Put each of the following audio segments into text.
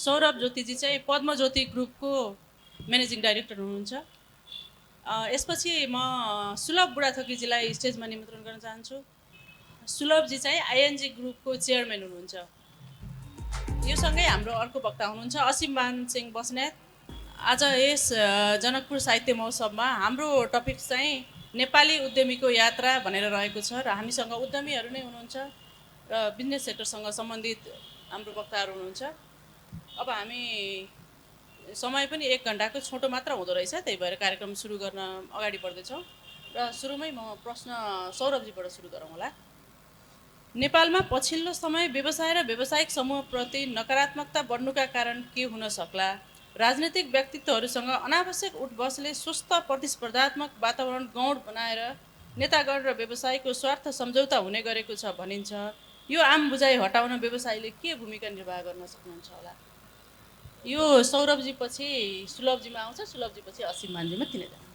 सौरभ ज्योतिजी चाहिँ पद्मज्योति ग्रुपको managing director हुनुहुन्छ। यसपछि म सुलभ बुढाथोकीजीलाई स्टेजमा निमन्त्रण गर्न चाहन्छु। सुलभजी चाहिँ आइएनजी ग्रुपको चेयरम्यान हुनुहुन्छ। यो सँगै हाम्रो अर्को वक्ता हुनुहुन्छ असिममान सिंह बस्नेत। आज यस जनकपुर साहित्य महोत्सवमा हाम्रो टपिक चाहिँ नेपाली उद्यमीको यात्रा भनेर रहेको छ र हामीसँग उद्यमीहरू नै हुनुहुन्छ र बिजनेस सेक्टरसँग सम्बन्धित हाम्रो वक्ताहरू हुनुहुन्छ। अब हामी समय पनि 1 घन्टाको छोटो मात्र हुँदो रहेछ, त्यही भएर कार्यक्रम सुरु गर्न अगाडि बढ्दैछौँ र सुरुमै म प्रश्न सौरभजीबाट सुरु गरौँ होला। नेपालमा पछिल्लो समय व्यवसाय र व्यावसायिक समूहप्रति नकारात्मकता बढ्नुका कारण के हुन सक्ला? राजनीतिक व्यक्तित्वहरूसँग अनावश्यक उठबसले सुस्त प्रतिस्पर्धात्मक वातावरण गौण बनाएर नेतागण र व्यवसायको स्वार्थ सम्झौता हुने गरेको छ भनिन्छ। यो आम बुझाइ हटाउन व्यवसायले के भूमिका निर्वाह गर्न सक्नुहुन्छ होला? यो सौरभजी पछि सुलभजीमा आउँछ, सुलभजी पछि असिममानजीमा, तिनैजना।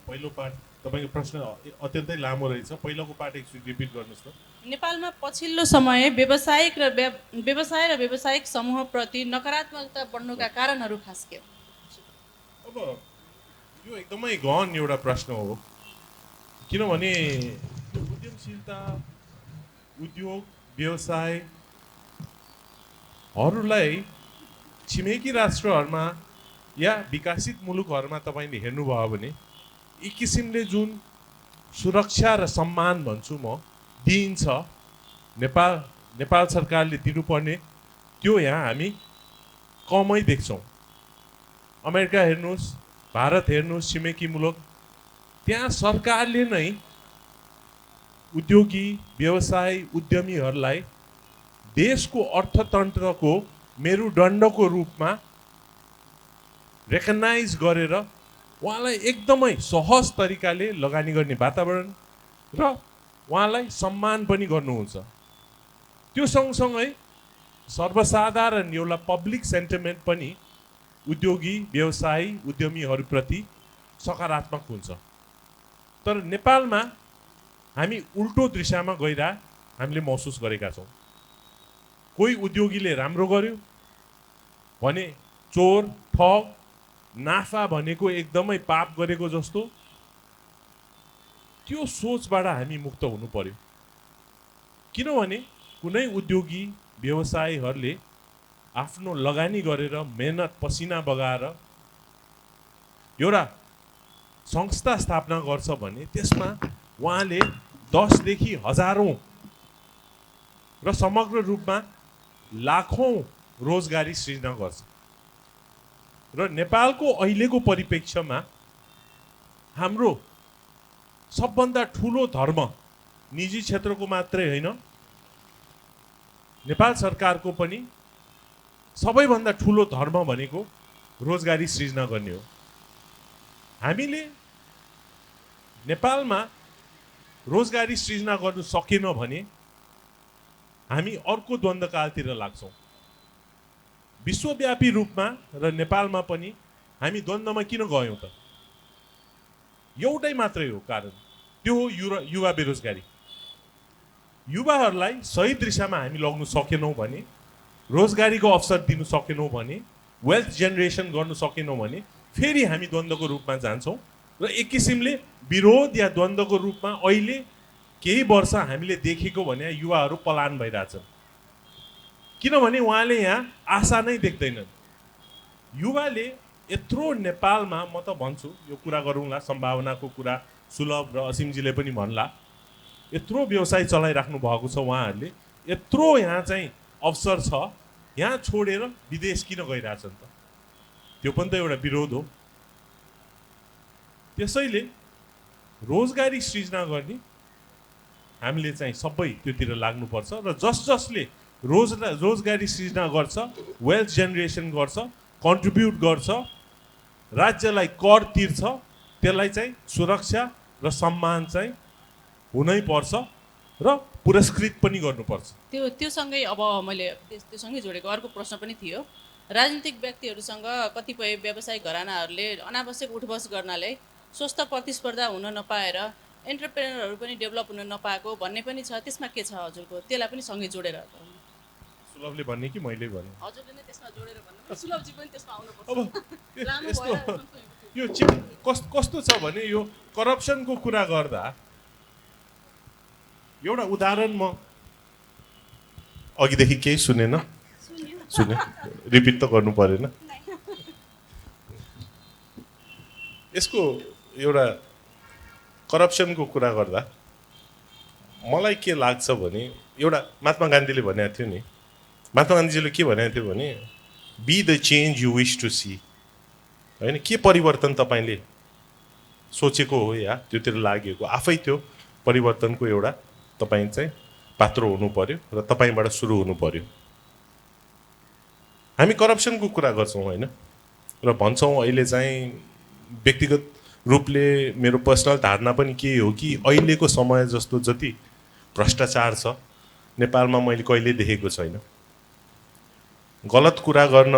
पहिलो पार्ट तपाईँको प्रश्न अत्यन्तै लामो रहेछ। पहिलोको पार्ट एकचोटि रिपिट गर्नुहोस् त। नेपालमा पछिल्लो समय व्यवसाय र व्यावसायिक समूहप्रति नकारात्मकता बढ्नुका कारणहरू खास के? अब यो एकदमै गहन एउटा प्रश्न हो, किनभने उद्यमशीलता, उद्योग, व्यवसायहरूलाई छिमेकी राष्ट्रहरूमा या विकसित मुलुकहरूमा तपाईँले हेर्नुभयो भने एक किसिमले जुन सुरक्षा र सम्मान भन्छु म दिइन्छ, नेपाल सरकारले दिनुपर्ने, त्यो यहाँ हामी कमै देख्छौँ। अमेरिका हेर्नुहोस्, भारत हेर्नुहोस्, छिमेकी मुलुक, त्यहाँ सरकारले नै उद्योगी, व्यवसाय, उद्यमीहरूलाई देशको अर्थतन्त्रको मेरुदण्डको रूपमा रेकगनाइज गरेर उहाँलाई एकदमै सहज तरिकाले लगानी गर्ने वातावरण र उहाँलाई सम्मान पनि गर्नुहुन्छ। त्यो सँगसँगै सर्वसाधारण एउटा पब्लिक सेन्टिमेन्ट पनि उद्योगी, व्यवसायी, उद्यमीहरूप्रति सकारात्मक हुन्छ। तर नेपालमा हामी उल्टो दिशामा गइरह हामीले महसुस गरेका छौँ। कोही उद्योगीले राम्रो गर्यो भने चोर, ठग, नाफा भनेको एकदमै पाप गरेको जस्तो, त्यो सोचबाट हामी मुक्त हुनु पर्यो। किनभने कुनै उद्योगी, व्यवसायीहरूले आफ्नो लगानी गरेर मेहनत पसिना बगाएर एउटा संस्था स्थापना गर्छ भने त्यसमा उहाँले 10 देखि हजारौँ र समग्र रूपमा लाखौँ रोजगारी सृजना गर्छ। र नेपालको अहिलेको परिप्रेक्ष्यमा हाम्रो सबभन्दा ठुलो धर्म निजी क्षेत्रको मात्रै होइन, नेपाल सरकारको पनि सबैभन्दा ठुलो धर्म भनेको रोजगारी सृजना गर्ने हो। हामीले नेपालमा रोजगारी सृजना गर्नु सकेन भने हामी अर्को द्वन्द्वकालतिर लाग्छौँ। विश्वव्यापी रूपमा र नेपालमा पनि हामी द्वन्द्वमा किन गयौँ त? एउटै मात्रै हो कारण, त्यो हो युवा बेरोजगारी। युवाहरूलाई सही दिशामा हामी लग्नु सकेनौँ भने, रोजगारीको अवसर दिनु सकेनौँ भने, वेल्थ जेनेरेसन गर्नु सकेनौँ भने फेरि हामी द्वन्द्वको रूपमा जान्छौँ र एक किसिमले विरोध या द्वन्द्वको रूपमा अहिले केही वर्ष हामीले देखेको भने युवाहरू पलायन भइरहेछन्। किनभने उहाँले यहाँ आशा नै देख्दैनन्। युवाले यत्रो नेपालमा, म त भन्छु, यो कुरा गरौँला, सम्भावनाको कुरा सुलभ र असिमजीले पनि भन्ला, यत्रो व्यवसाय चलाइराख्नु भएको छ उहाँहरूले, यत्रो यहाँ चाहिँ अवसर छ, यहाँ छोडेर विदेश किन गइरहेछन् त? त्यो पनि त एउटा विरोध हो। त्यसैले रोजगारी सृजना गर्ने हामीले चाहिँ सबै त्योतिर लाग्नुपर्छ र जसले रोजगारी सृजना गर्छ, वेल्थ जेनेरेसन गर्छ, कन्ट्रिब्युट गर्छ, राज्यलाई कर तिर्छ, त्यसलाई चाहिँ सुरक्षा र सम्मान चाहिँ हुनै पर्छ र पुरस्कृत पनि गर्नुपर्छ। त्योसँगै अब मैले त्योसँगै जोडेको अर्को प्रश्न पनि थियो। राजनीतिक व्यक्तिहरूसँग कतिपय व्यवसायिक घरानाहरूले अनावश्यक उठबस गर्नाले स्वस्थ प्रतिस्पर्धा हुन नपाएर एन्टरप्रेनरहरू पनि डेभलप हुन नपाएको भन्ने पनि छ। त्यसमा के छ हजुरको? त्यसलाई पनि सँगै जोडेर गरौँ। सुलभले भन्ने कि मैले भन्ने? हजुरले नै त्यसमा जोडेर भन्नु, सुलभजी पनि त्यसमा आउनुपर्छ। अब लामो यस्तो भएर यो कस्तो छ भने यो करप्सनको कुरा गर्दा एउटा उदाहरण म अघिदेखि केही सुनेन, सुने रिपिट त गर्नु परेन। यसको एउटा करप्सनको कुरा गर्दा मलाई के लाग्छ भने एउटा महात्मा गान्धीले भनेको थियो नि, महात्मा गान्धीजीले के भनेको थियो भने be the change you wish to see, होइन? के परिवर्तन तपाईँले सोचेको हो या त्योतिर लागेको, आफै त्यो परिवर्तनको एउटा तपाईँ चाहिँ पात्र हुनु पर्यो र तपाईँबाट सुरु हुनु पर्यो। हामी करप्सनको कुरा गर्छौँ होइन, र भन्छौँ अहिले चाहिँ व्यक्तिगत रूपले मेरो पर्सनल धारणा पनि के हो कि अहिलेको समय जस्तो जति भ्रष्टाचार छ नेपालमा मैले कहिले देखेको छैन। गलत कुरा गर्न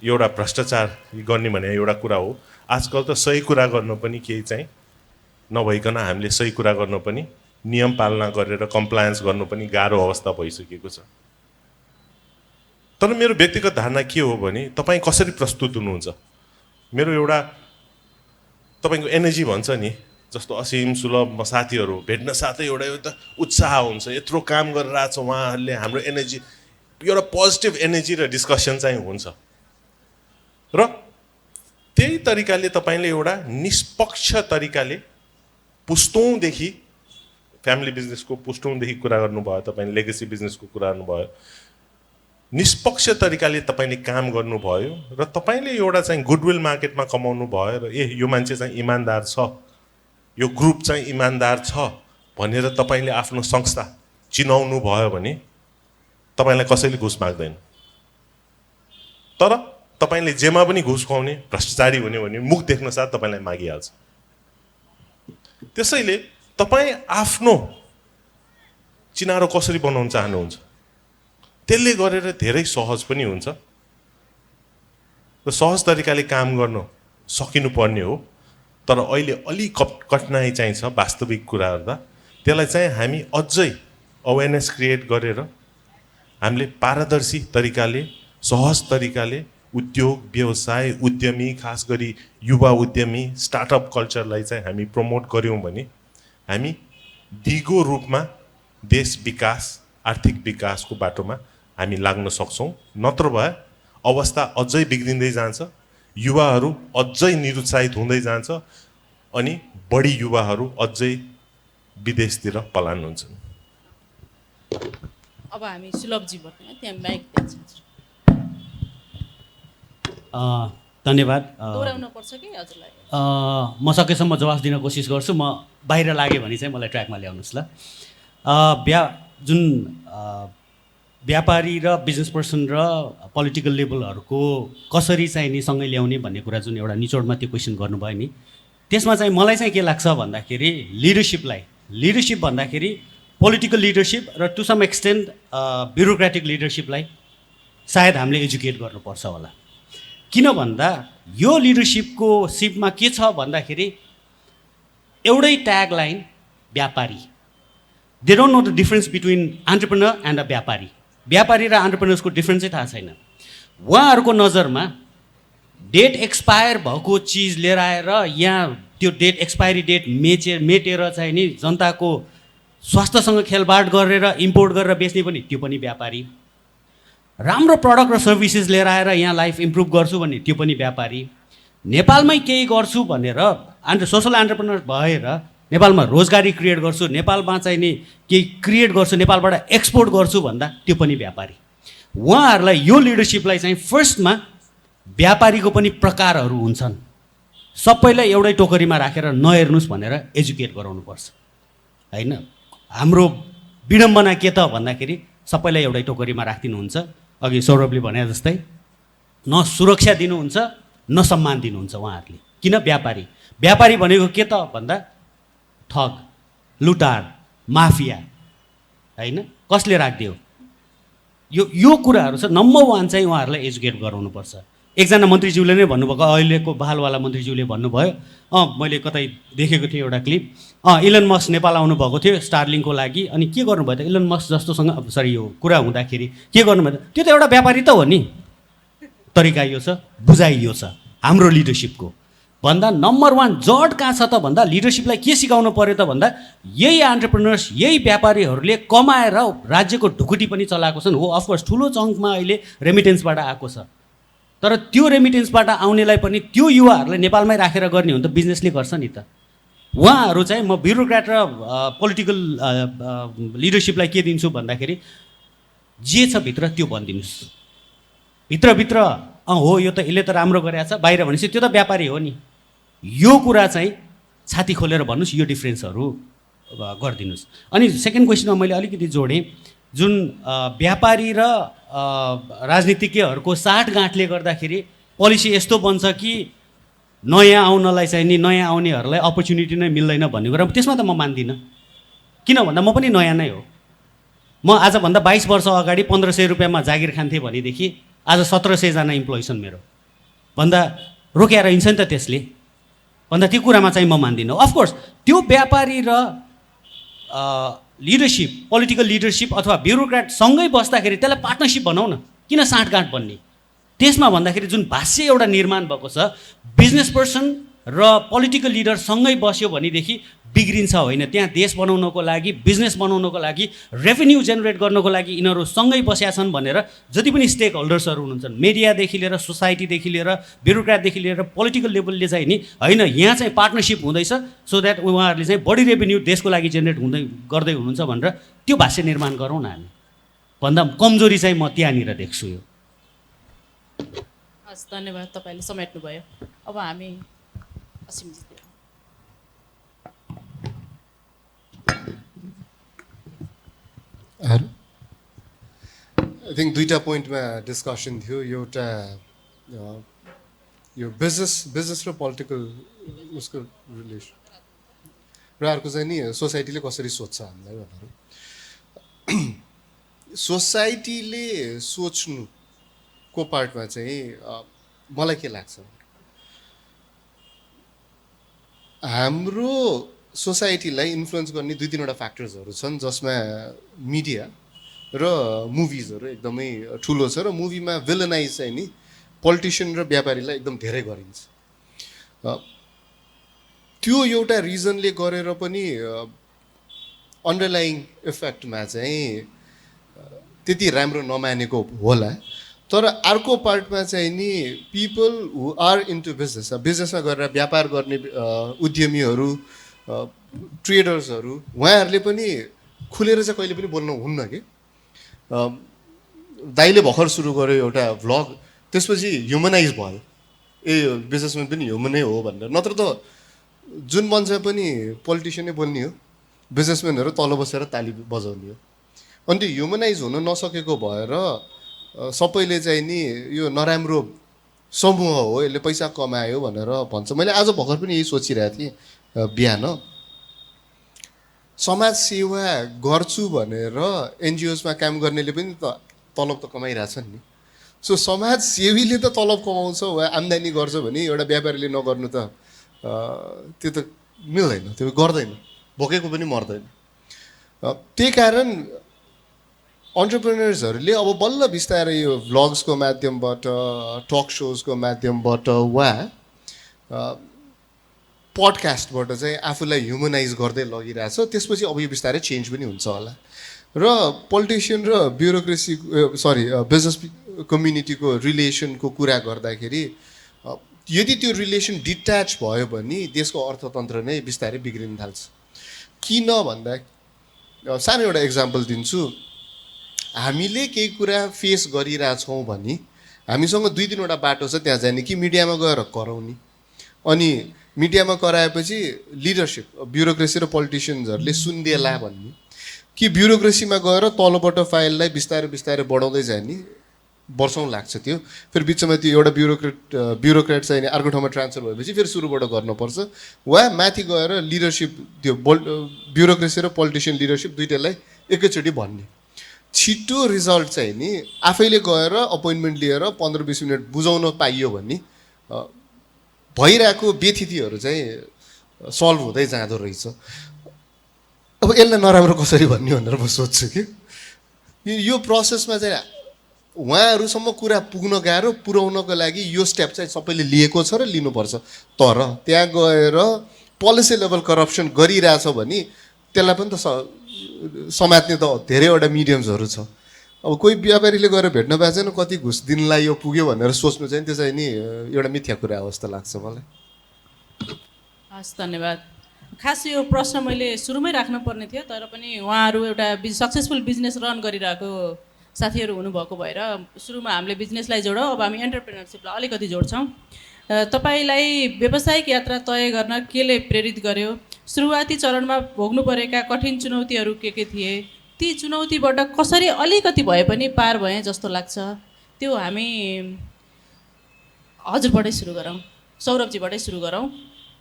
एउटा भ्रष्टाचार गर्ने भने एउटा कुरा हो, आजकल त सही कुरा गर्न पनि केही चाहिँ नभइकन हामीले सही कुरा गर्न पनि नियम पालना गरेर कम्प्लायन्स गर्नु पनि गाह्रो अवस्था भइसकेको छ। तर मेरो व्यक्तिगत धारणा के हो भने तपाईँ कसरी प्रस्तुत हुनुहुन्छ, मेरो एउटा तपाईँको एनर्जी भन्छ नि, जस्तो असीम सुलभ म साथीहरू भेट्न साथै एउटा उत्साह हुन्छ, यत्रो काम गरेर आएको छ उहाँहरूले, हाम्रो एनर्जी एउटा पोजिटिभ एनर्जी र डिस्कसन चाहिँ हुन्छ। र त्यही तरिकाले तपाईँले एउटा निष्पक्ष तरिकाले पुस्तौँदेखि फ्यामिली बिजनेसको पुस्तौँदेखि कुरा गर्नुभयो, तपाईँले लेगेसी बिजनेसको कुरा गर्नुभयो, निष्पक्ष तरिकाले तपाईँले काम गर्नुभयो र तपाईँले एउटा चाहिँ गुडविल मार्केटमा कमाउनु भयो र यो मान्छे चाहिँ इमान्दार छ, यो ग्रुप चाहिँ इमान्दार छ भनेर तपाईँले आफ्नो संस्था चिनाउनु भयो भने तपाईँलाई कसैले घुस माग्दैन। तर तपाईँले जेमा पनि घुस खुवाउने भ्रष्टाचारी हुने भने मुख देख्न साथ तपाईँलाई मागिहाल्छ। त्यसैले तपाईँ आफ्नो चिनारो कसरी बनाउन चाहनुहुन्छ त्यसले गरेर धेरै सहज पनि हुन्छ र सहज तरिकाले काम गर्न सकिनुपर्ने हो। तर अहिले अलि कठिनाइ चाहिँ छ वास्तविक कुरा गर्दा, त्यसलाई चाहिँ हामी अझै अवेरनेस क्रिएट गरेर हामीले पारदर्शी तरिकाले सहज तरिकाले उद्योग व्यवसाय उद्यमी खास गरी युवा उद्यमी स्टार्टअप कल्चरलाई चाहिँ हामी प्रमोट गऱ्यौँ भने हामी दिगो रूपमा देश विकास आर्थिक विकासको बाटोमा हामी लाग्न सक्छौँ। नत्र भए अवस्था अझै बिग्रिँदै जान्छ, युवाहरू अझै निरुत्साहित हुँदै जान्छ अनि बढी युवाहरू अझै विदेशतिर पलायन हुन्छन्। अब हामी सुलभजी भन्ने त्यहाँ माइक दिन्छ। धन्यवाद। दोहोऱ्याउनु पर्छ कि हजुरलाई? म सकेसम्म जवाफ दिन कोसिस गर्छु। म बाहिर लागेँ भने चाहिँ मलाई ट्र्याकमा ल्याउनुहोस् ल। जुन व्यापारी र बिजनेस पर्सन र पोलिटिकल लेभलहरूको कसरी चाहिँ नि सँगै ल्याउने भन्ने कुरा जुन एउटा निचोडमा त्यो क्वेसन गर्नुभयो नि, त्यसमा चाहिँ मलाई चाहिँ के लाग्छ भन्दाखेरि लिडरसिप भन्दाखेरि पोलिटिकल लिडरसिप र टु सम एक्सटेन्ट ब्युरोक्रेटिक लिडरसिपलाई सायद हामीले एजुकेट गर्नुपर्छ होला। किन भन्दा यो लिडरसिपको सिपमा के छ भन्दाखेरि एउटै ट्याग लाइन व्यापारी। They don't know the difference between entrepreneur and a व्यापारी। व्यापारी र एन्टरप्रेनर्सको डिफरेन्सै थाहा छैन। उहाँहरूको नजरमा डेट एक्सपायर भएको चिज लिएर आएर यहाँ त्यो डेट एक्सपायरी डेट मेटेर चाहिँ नि जनताको स्वास्थ्यसँग खेलबाड गरेर इम्पोर्ट गरेर बेच्ने पनि त्यो पनि व्यापारी। राम्रो प्रडक्ट र सर्भिसेस लिएर आएर यहाँ लाइफ इम्प्रुभ गर्छु भन्ने त्यो पनि व्यापारी। नेपालमै केही गर्छु भनेर सोसल एन्टरप्रेनर भएर नेपालमा रोजगारी क्रिएट गर्छु, नेपालमा चाहिँ नि केही क्रिएट गर्छु, नेपालबाट एक्सपोर्ट गर्छु भन्दा त्यो पनि व्यापारी। उहाँहरूलाई यो लिडरसिपलाई चाहिँ फर्स्टमा व्यापारीको पनि प्रकारहरू हुन्छन्, सबैलाई एउटै टोकरीमा राखेर नहेर्नुहोस् भनेर एजुकेट गराउनुपर्छ होइन। हाम्रो विडम्बना के त भन्दाखेरि सबैलाई एउटै टोकरीमा राखिदिनुहुन्छ। अघि सौरभले भने जस्तै न सुरक्षा दिनुहुन्छ न सम्मान दिनुहुन्छ उहाँहरूले। किन? व्यापारी भनेको के त भन्दा ठग लुटार माफिया होइन, कसले राखिदियो यो कुराहरू छ। नम्बर 1 चाहिँ उहाँहरूलाई एजुकेट गराउनुपर्छ। एकजना मन्त्रीज्यूले नै भन्नुभएको, अहिलेको बहालवाला मन्त्रीज्यूले भन्नुभयो, मैले कतै देखेको थिएँ एउटा क्लिप, इलन मस्क नेपाल आउनुभएको थियो स्टारलिङको लागि, अनि के गर्नुभयो त इलन मस्क जस्तोसँग यो कुरा हुँदाखेरि के गर्नुभयो त, त्यो त एउटा व्यापारी त हो नि। तरिका यो छ, बुझाइ यो छ हाम्रो लिडरसिपको भन्दा नम्बर 1 जड कहाँ छ त भन्दा लिडरसिपलाई के सिकाउनु पर्यो त भन्दा यही एन्टरप्रेनर्स यही व्यापारीहरूले कमाएर राज्यको ढुकुटी पनि चलाएको छन्। हो अफकोर्स ठुलो चङ्कमा अहिले रेमिटेन्सबाट आएको छ, तर त्यो रेमिटेन्सबाट आउनेलाई पनि त्यो युवाहरूलाई नेपालमै राखेर गर्ने हो भने त बिजनेसले गर्छ नि त। उहाँहरू चाहिँ म ब्युरोक्रेट र पोलिटिकल लिडरसिपलाई के दिन्छु भन्दाखेरि जे छ भित्र त्यो भनिदिनुहोस्। भित्रभित्र हो यो त यसले त राम्रो गरेछ, बाहिर भनेपछि त्यो त व्यापारी हो नि। यो कुरा चाहिँ छाती खोलेर भन्नुहोस्, यो डिफ्रेन्सहरू गरिदिनुहोस्। अनि सेकेन्ड क्वेसनमा मैले अलिकति जोडेँ, जुन व्यापारी र राजनीतिज्ञहरूको साँठगाँठले गर्दाखेरि पोलिसी यस्तो बन्छ कि नयाँ आउनलाई चाहिँ नि नयाँ आउनेहरूलाई अपर्च्युनिटी नै मिल्दैन भन्ने कुरा, त्यसमा त म मान्दिनँ। किन भन्दा म पनि नयाँ नै हो। म आजभन्दा 22 वर्ष अगाडि 1500 रुपियाँमा जागिर खान्थेँ भनेदेखि आज 1700जना इम्प्लोइ छन् मेरो भन्दा रोक्याएर हिँड्छ नि त त्यसले भन्दा त्यो कुरामा चाहिँ म मान्दिनँ। अफकोर्स त्यो व्यापारी र लिडरसिप पोलिटिकल लिडरसिप अथवा ब्युरोक्रेटसँगै बस्दाखेरि त्यसलाई पार्टनरसिप बनाऊ न, किन साँठगाँठ बन्ने। त्यसमा भन्दाखेरि जुन भाष्य एउटा निर्माण भएको छ, बिजनेस पर्सन र पोलिटिकल लिडर सँगै बस्यो भनेदेखि बिग्रिन्छ होइन। त्यहाँ देश बनाउनको लागि, बिजनेस बनाउनको लागि, रेभेन्यू जेनेरेट गर्नको लागि यिनीहरू सँगै बसेका छन् भनेर जति पनि स्टेक होल्डर्सहरू हुनुहुन्छ, मिडियादेखि लिएर सोसाइटीदेखि लिएर ब्युरोक्रेटदेखि लिएर पोलिटिकल लेभलले चाहिँ नि होइन यहाँ चाहिँ पार्टनरसिप हुँदैछ सो द्याट उहाँहरूले चाहिँ बढी रेभेन्यू देशको लागि जेनेरेट गर्दै हुनुहुन्छ भनेर त्यो भाष्य निर्माण गरौँ न हामी भन्दा कमजोरी चाहिँ म त्यहाँनिर देख्छु। यो हस्, धन्यवाद, तपाईँले समेट्नुभयो। अब हामी असीमजी आई थिङ्क दुईवटा पोइन्टमा डिस्कसन थियो। एउटा यो बिजनेस र पोलिटिकल उसको रिलेसन र अर्को चाहिँ नि सोसाइटीले कसरी सोध्छ हामीलाई भनेर। सोसाइटीले सोच्नुको पार्टमा चाहिँ मलाई के लाग्छ, हाम्रो सोसाइटीलाई इन्फ्लुएन्स गर्ने 2-3वटा फ्याक्टर्सहरू छन् जसमा मिडिया र मुभिजहरू एकदमै ठुलो छ। र मुभीमा विलनाइज चाहिँ नि पोलिटिसियन र व्यापारीलाई एकदम धेरै गरिन्छ। त्यो एउटा रिजनले गरेर पनि अन्डरलाइङ इफेक्टमा चाहिँ त्यति राम्रो नमानेको होला। तर अर्को पार्टमा चाहिँ नि पिपल हु आर इन्टु बिजनेसमा गरेर व्यापार गर्ने उद्यमीहरू, ट्रेडर्सहरू, उहाँहरूले पनि खुलेर चाहिँ कहिले पनि बोल्नु हुन्न कि। दाइले भर्खर सुरु गर्यो एउटा भ्लग, त्यसपछि ह्युमनाइज भयो, ए बिजनेसम्यान पनि ह्युमनै हो भनेर। नत्र त जुन मान्छे पनि पोलिटिसियनै बोल्ने हो, बिजनेसम्यानहरू तल बसेर ताली बजाउने हो। अनि त्यो ह्युमनाइज हुन नसकेको भएर सबैले चाहिँ नि यो नराम्रो समूह हो, यसले पैसा कमायो भनेर भन्छ। मैले आज भर्खर पनि यही सोचिरहेको थिएँ, बिहान समाज सेवा गर्छु भनेर एनजिओसमा काम गर्नेले पनि त तलब त कमाइरहेछन् नि। सो समाज सेवीले त तलब कमाउँछ वा आम्दानी गर्छ भने एउटा व्यापारीले नगर्नु त त्यो त मिल्दैन, त्यो गर्दैन, भोकेको पनि मर्दैन। त्यही कारण अन्टरप्रेनर्सहरूले अब बल्ल बिस्तारै यो भ्लग्सको माध्यमबाट, टक सोजको माध्यमबाट वा पडकास्टबाट चाहिँ आफूलाई ह्युमनाइज गर्दै लगिरहेछ। त्यसपछि अब यो बिस्तारै चेन्ज पनि हुन्छ होला। र पोलिटिसियन र ब्युरोक्रेसी बिजनेस कम्युनिटीको रिलेसनको कुरा गर्दाखेरि यदि त्यो रिलेसन डिट्याच भयो भने देशको अर्थतन्त्र नै बिस्तारै बिग्रिन थाल्छ। किन भन्दा सानो एउटा इक्जाम्पल दिन्छु। हामीले केही कुरा फेस गरिरहेछौँ भने हामीसँग 2-3वटा बाटो छ त्यहाँ जाने, कि मिडियामा गएर कराउने, अनि मिडियामा कराएपछि लिडरसिप ब्युरोक्रेसी र पोलिटिसियन्सहरूले सुन्देला भन्ने, कि ब्युरोक्रेसीमा गएर तलबाट फाइललाई बिस्तारै बिस्तारै बढाउँदै जाने, वर्षौँ लाग्छ त्यो। फेरि बिचमा त्यो एउटा ब्युरोक्रेट चाहिँ अर्को ठाउँमा ट्रान्सफर भएपछि फेरि सुरुबाट गर्नुपर्छ। वा माथि गएर लिडरसिप त्यो ब्युरोक्रेसी र पोलिटिसियन लिडरसिप दुइटैलाई एकैचोटि भन्ने। छिटो रिजल्ट चाहिँ नि आफैले गएर अपोइन्टमेन्ट लिएर 15-20 मिनट बुझाउन पाइयो भने भइरहेको व्यथितिहरू चाहिँ सल्भ हुँदै जाँदो रहेछ। अब यसलाई नराम्रो कसरी भन्ने भनेर म सोध्छु कि यो प्रोसेसमा चाहिँ उहाँहरूसम्म कुरा पुग्न गाह्रो, पुर्याउनको लागि यो स्टेप चाहिँ सबैले लिएको छ र लिनुपर्छ। तर त्यहाँ गएर पोलिसी लेभल करप्सन गरिरहेछ भने त्यसलाई पनि त समात्ने त धेरैवटा मिडियम्सहरू छ। अब कोही व्यापारीले गएर भेट्न पाएको छैन कति घुस दिनलाई यो पुग्यो भनेर सोच्नु चाहिँ त्यो चाहिँ नि एउटा मिथ्या कुरा हो जस्तो लाग्छ मलाई। हस्, धन्यवाद। खास यो प्रश्न मैले सुरुमै राख्नुपर्ने थियो, तर पनि उहाँहरू एउटा सक्सेसफुल बिजनेस रन गरिरहेको साथीहरू हुनुभएको भएर सुरुमा हामीले बिजनेसलाई जोडौँ, अब हामी एन्टरप्रेनरसिपलाई अलिकति जोड्छौँ। तपाईँलाई व्यावसायिक यात्रा तय गर्न केले प्रेरित गर्यो? सुरुवाती चरणमा भोग्नु परेका कठिन चुनौतीहरू के थिए? ती चुनौतीबाट कसरी अलिकति भए पनि पार भए जस्तो लाग्छ? त्यो हामी हजुरबाटै सुरु गरौँ, सौरभजीबाटै सुरु गरौँ।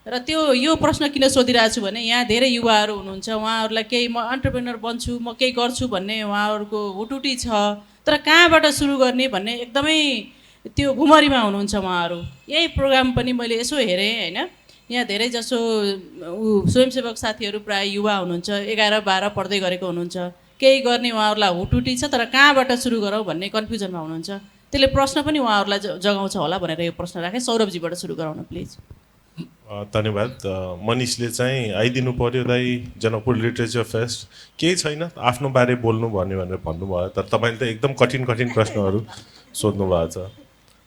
र त्यो यो प्रश्न किन सोधिरहेको छु भने यहाँ धेरै युवाहरू हुनुहुन्छ, उहाँहरूलाई केही म एन्टरप्रेनर बन्छु, म केही गर्छु भन्ने उहाँहरूको हुटुटी छ, तर कहाँबाट सुरु गर्ने भन्ने एकदमै त्यो घुमरीमा हुनुहुन्छ उहाँहरू। यही प्रोग्राम पनि मैले यसो हेरेँ होइन, यहाँ धेरै जसो स्वयंसेवक साथीहरू प्राय युवा हुनुहुन्छ, 11-12 पढ्दै गरेको हुनुहुन्छ, केही गर्ने उहाँहरूलाई हुटुटी छ, तर कहाँबाट सुरु गरौँ भन्ने कन्फ्युजनमा हुनुहुन्छ। त्यसले प्रश्न पनि उहाँहरूलाई जगाउँछ होला भनेर यो प्रश्न राखेँ। सौरभजीबाट सुरु गराउन प्लिज। धन्यवाद। मनिषले चाहिँ आइदिनु पर्यो दाइ जनकपुर लिटरेचर फेस्ट, केही छैन आफ्नो बारे बोल्नु भनेर भन्नुभयो, तर तपाईँले त एकदम कठिन प्रश्नहरू सोध्नु भएको छ।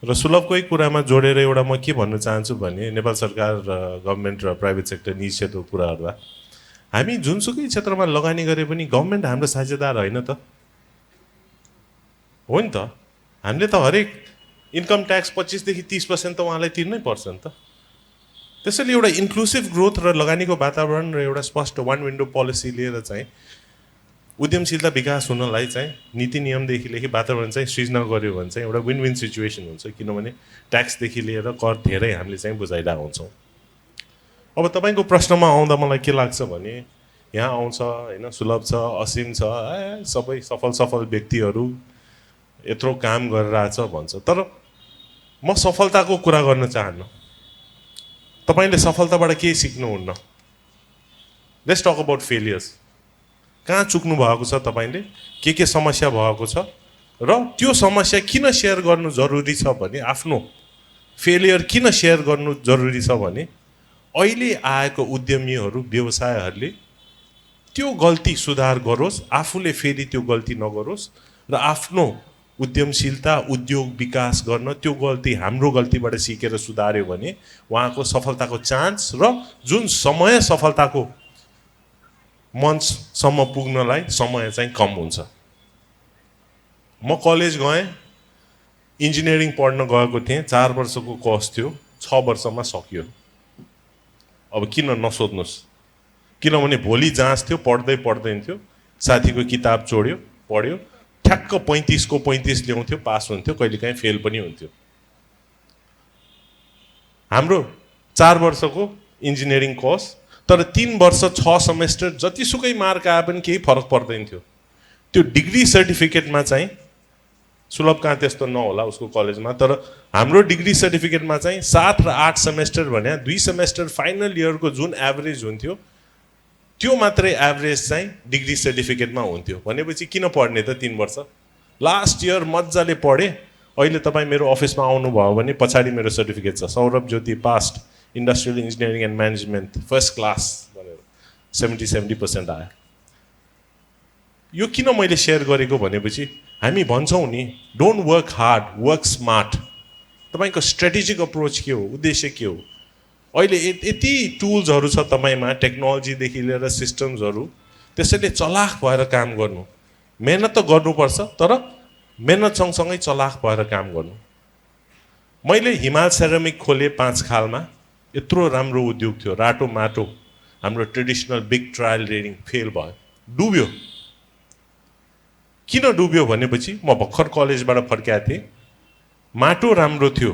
र सुलभकै कुरामा जोडेर एउटा म के भन्न चाहन्छु भने नेपाल सरकार र गभर्मेन्ट र प्राइभेट सेक्टर निश्चित कुराहरूमा हामी जुनसुकै क्षेत्रमा लगानी गरे पनि गभर्मेन्ट हाम्रो साझेदार होइन त? हो नि त, हामीले त हरेक इन्कम ट्याक्स 25% देखि 30% त उहाँलाई तिर्नै पर्छ नि त। त्यसैले एउटा इन्क्लुसिभ ग्रोथ र लगानीको वातावरण र एउटा स्पष्ट वान विन्डो पोलिसी लिएर चाहिँ उद्यमशीलता विकास हुनलाई चाहिँ नीति नियमदेखि लिएर वातावरण चाहिँ सृजना गर्यो भने चाहिँ एउटा विन विन सिचुएसन हुन्छ। किनभने ट्याक्सदेखि लिएर कर धेरै हामीले चाहिँ बुझाइरहेको हुन्छौँ। अब तपाईँको प्रश्नमा आउँदा मलाई के लाग्छ भने यहाँ आउँछ होइन, सुलभ छ, असीम छ, सबै सफल व्यक्तिहरू यत्रो काम गरिरहेछ भन्छ, तर म सफलताको कुरा गर्न चाहन्न। तपाईँले सफलताबाट केही सिक्नुहुन्न। Let's talk about failures. कहाँ चुक्नु भएको छ तपाईँले, के समस्या भएको छ र त्यो समस्या किन सेयर गर्नु जरुरी छ भने, आफ्नो फेलियर किन सेयर गर्नु जरुरी छ भने अहिले आएको उद्यमीहरू व्यवसायहरूले त्यो गल्ती सुधार गरोस्, आफूले फेरि त्यो गल्ती नगरोस् र आफ्नो उद्यमशीलता उद्योग विकास गर्न त्यो गल्ती हाम्रो गल्तीबाट सिकेर सुधार्यो भने उहाँको सफलताको चान्स र जुन समय सफलताको मञ्चसम्म पुग्नलाई समय चाहिँ कम हुन्छ। म कलेज गएँ, इन्जिनियरिङ पढ्न गएको थिएँ, 4 वर्षको कोर्स थियो, 6 वर्षमा सकियो। अब किन नसोध्नुहोस्, किनभने भोलि जाँच थियो, पढ्दै थियो, साथीको किताब चोड्यो, पढ्यो, ठ्याक्क 35 को 35 ल्याउँथ्यो, पास हुन्थ्यो, कहिलेकाहीँ फेल पनि हुन्थ्यो। हाम्रो 4 वर्षको इन्जिनियरिङ कोर्स, तर 3 वर्ष 6 सेमेस्टर जतिसुकै मार्क आए पनि केही फरक पर्दैन थियो। त्यो डिग्री सर्टिफिकेटमा चाहिँ सुलभ कहाँ त्यस्तो नहोला उसको कलेजमा, तर हाम्रो डिग्री सर्टिफिकेटमा चाहिँ 7 र 8 सेमेस्टर भने 2 सेमेस्टर फाइनल इयरको जुन एभरेज हुन्थ्यो त्यो मात्रै एभरेज चाहिँ डिग्री सर्टिफिकेटमा हुन्थ्यो। भनेपछि किन पढ्ने त 3 वर्ष? लास्ट इयर मजाले पढेँ, अहिले तपाईँ मेरो अफिसमा आउनुभयो भने पछाडि मेरो सर्टिफिकेट छ, Saurabh Jyoti passed industrial engineering and management first class भनेर 70% आयो। यो किन मैले सेयर गरेको भनेपछि हामी भन्छौँ नि, don't work hard, work smart. तपाईँको स्ट्रेटेजिक अप्रोच के हो, उद्देश्य के हो? अहिले यति टुल्सहरू छ तपाईँमा, टेक्नोलोजीदेखि लिएर सिस्टम्सहरू, त्यसैले चलाख भएर काम गर्नु। मेहनत त गर्नुपर्छ, तर मेहनत सँगसँगै चलाख भएर काम गर्नु। मैले हिमाल सेरामिक खोलेँ 5 खालमा, यत्रो राम्रो उद्योग थियो, राटो माटो, हाम्रो traditional big trial reading fail भयो, डुब्यो। किन डुब्यो भनेपछि म भर्खर कलेजबाट फर्केको थिएँ, माटो राम्रो थियो,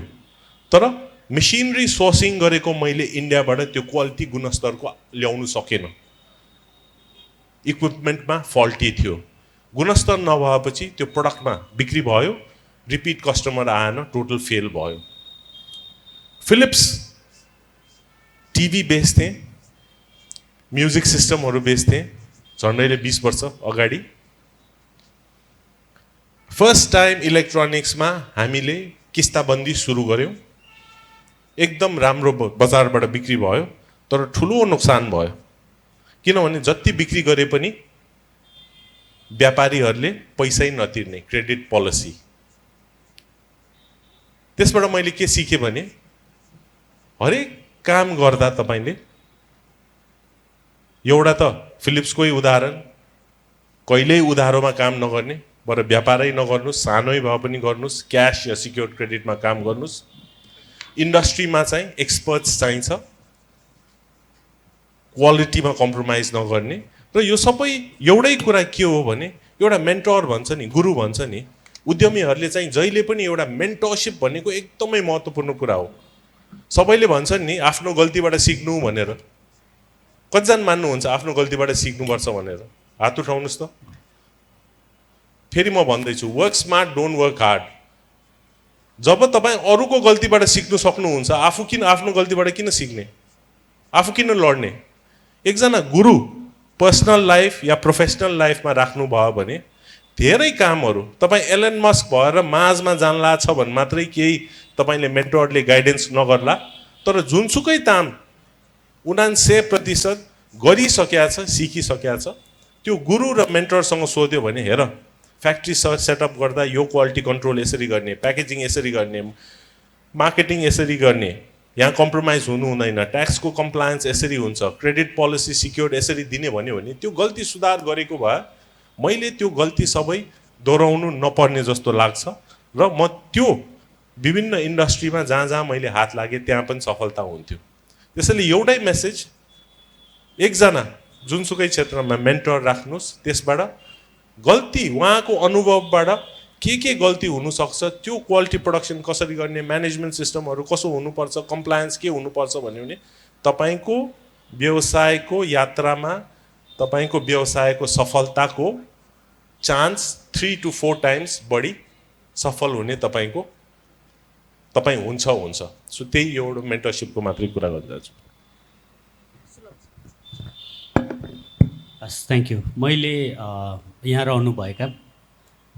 तर मेसिनरी सोर्सिङ गरेको मैले इन्डियाबाट त्यो क्वालिटी गुणस्तरको ल्याउनु सकेन, इक्विपमेन्टमा फल्टी थियो। गुणस्तर नभएपछि त्यो प्रडक्टमा बिक्री भयो, रिपिट कस्टमर आएन, टोटल फेल भयो। फिलिप्स टिभी बेच्थे, म्युजिक सिस्टमहरू बेच्थे झन्डैले 20 वर्ष अगाडि। फर्स्ट टाइम इलेक्ट्रोनिक्समा हामीले किस्ताबन्दी सुरु गऱ्यौँ। एकदम राम्रो बजारबाट बिक्री भयो, तर ठुलो नोक्सान भयो, किनभने जति बिक्री गरे पनि व्यापारीहरूले पैसै नतिर्ने, क्रेडिट पोलिसी। त्यसबाट मैले के सिकेँ भने हरेक काम गर्दा तपाईँले एउटा त फिलिप्सकै उदाहरण, कहिल्यै उधारोमा काम नगर्ने, बरु व्यापारै नगर्नुहोस्, सानै भए पनि गर्नुहोस्, क्यास या सिक्योर्ड क्रेडिटमा काम गर्नुहोस्। इन्डस्ट्रीमा चाहिँ एक्सपर्ट्स चाहिन्छ, क्वालिटीमा कम्प्रोमाइज नगर्ने। र यो सबै एउटै कुरा के हो भने एउटा मेन्टर भन्छ नि, गुरु भन्छ नि, उद्यमीहरूले चाहिँ जहिले पनि एउटा मेन्टरसिप भनेको एकदमै महत्त्वपूर्ण कुरा हो। सबैले भन्छन् नि आफ्नो गल्तीबाट सिक्नु भनेर, कतिजना मान्नुहुन्छ आफ्नो गल्तीबाट सिक्नुपर्छ भनेर? हात उठाउनुहोस् त। फेरि म भन्दैछु, work smart, don't work hard. जब तपाईँ अरूको गल्तीबाट सिक्नु सक्नुहुन्छ, आफू किन आफ्नो गल्तीबाट किन सिक्ने, आफू किन लड्ने? एकजना गुरु पर्सनल लाइफ या प्रोफेसनल लाइफमा राख्नुभयो भने धेरै कामहरू तपाईँ एलन मस्क भएर माझमा जानला छ भने मात्रै केही तपाईँले मेन्टरले गाइडेन्स नगर्ला, तर जुनसुकै काम 99% गरिसकेका छ, सिकिसकेका छ, त्यो गुरु र मेन्टरसँग सोध्यो भने हेर फ्याक्ट्री सेटअप गर्दा यो क्वालिटी कन्ट्रोल यसरी गर्ने, प्याकेजिङ यसरी गर्ने, मार्केटिङ यसरी गर्ने, यहाँ कम्प्रोमाइज हुनु हुँदैन, ट्याक्सको कम्प्लायन्स यसरी हुन्छ, क्रेडिट पोलिसी सिक्योर्ड यसरी दिने भन्यो भने त्यो गल्ती सुधार गरेको भए मैले त्यो गल्ती सबै दोहोऱ्याउनु नपर्ने जस्तो लाग्छ। र म त्यो विभिन्न इन्डस्ट्रीमा जहाँ जहाँ मैले हात लागेँ त्यहाँ पनि सफलता हुन्थ्यो। त्यसैले एउटै मेसेज, एकजना जुनसुकै क्षेत्रमा मेन्टर राख्नुहोस्, त्यसबाट गल्ती उहाँको अनुभवबाट के गल्ती हुनसक्छ, त्यो क्वालिटी प्रोडक्सन कसरी गर्ने, म्यानेजमेन्ट सिस्टमहरू कसो हुनुपर्छ, कम्प्लायन्स के हुनुपर्छ भन्यो भने तपाईँको व्यवसायको यात्रामा तपाईँको व्यवसायको सफलताको चान्स 3 to 4 टाइम्स बढी सफल हुने तपाईँ हुन्छ। सो त्यही एउटा मेन्टरसिपको मात्रै कुरा गरिरहेछु। हस्, थ्याङ्क यू। मैले यहाँ रहनुभएका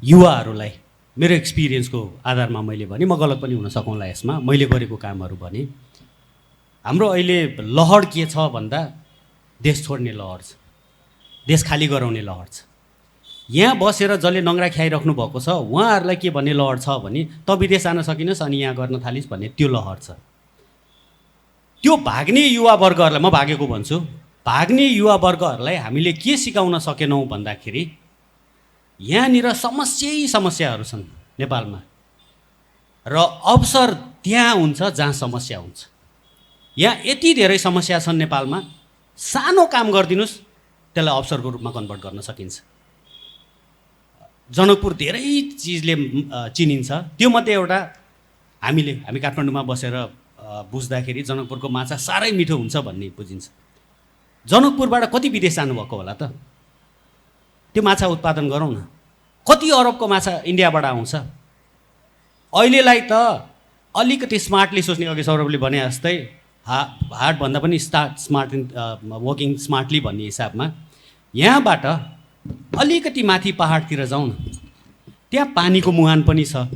युवाहरूलाई मेरो एक्सपिरियन्सको आधारमा मैले भने, म गलत पनि हुन सकौँला यसमा, मैले गरेको कामहरू भने हाम्रो अहिले लहर के छ भन्दा देश छोड्ने लहर छ, देश खाली गराउने लहर छ। यहाँ बसेर जसले नङ्ग्रा खाइराख्नु भएको छ उहाँहरूलाई के भन्ने लहर छ भने त विदेश जान सकिनस् अनि यहाँ गर्न थालिस् भन्ने त्यो लहर छ। त्यो भाग्ने युवावर्गहरूलाई म भागेको भन्छु, भाग्ने युवावर्गहरूलाई हामीले के सिकाउन सकेनौँ भन्दाखेरि यहाँनिर समस्याहरू छन् नेपालमा, र अवसर त्यहाँ हुन्छ जहाँ समस्या हुन्छ। यहाँ यति धेरै समस्या छन् नेपालमा, सानो काम गरिदिनुहोस् त्यसलाई अवसरको रूपमा कन्भर्ट गर्न सकिन्छ। जनकपुर धेरै चिजले चिनिन्छ, त्योमध्ये एउटा हामी काठमाडौँमा बसेर बुझ्दाखेरि जनकपुरको माछा साह्रै मिठो हुन्छ भन्ने बुझिन्छ। जनकपुरबाट कति विदेश जानुभएको होला त? त्यो माछा उत्पादन गरौँ न। कति अरबको माछा इन्डियाबाट आउँछ। अहिलेलाई त अलिकति स्मार्टली सोच्ने, अघि सौरभले भने जस्तै हार्डभन्दा पनि स्मार्ट वर्किङ स्मार्टली भन्ने हिसाबमा यहाँबाट अलिकति माथि पहाडतिर जाउँ न, त्यहाँ पानीको मुहान पनि छ,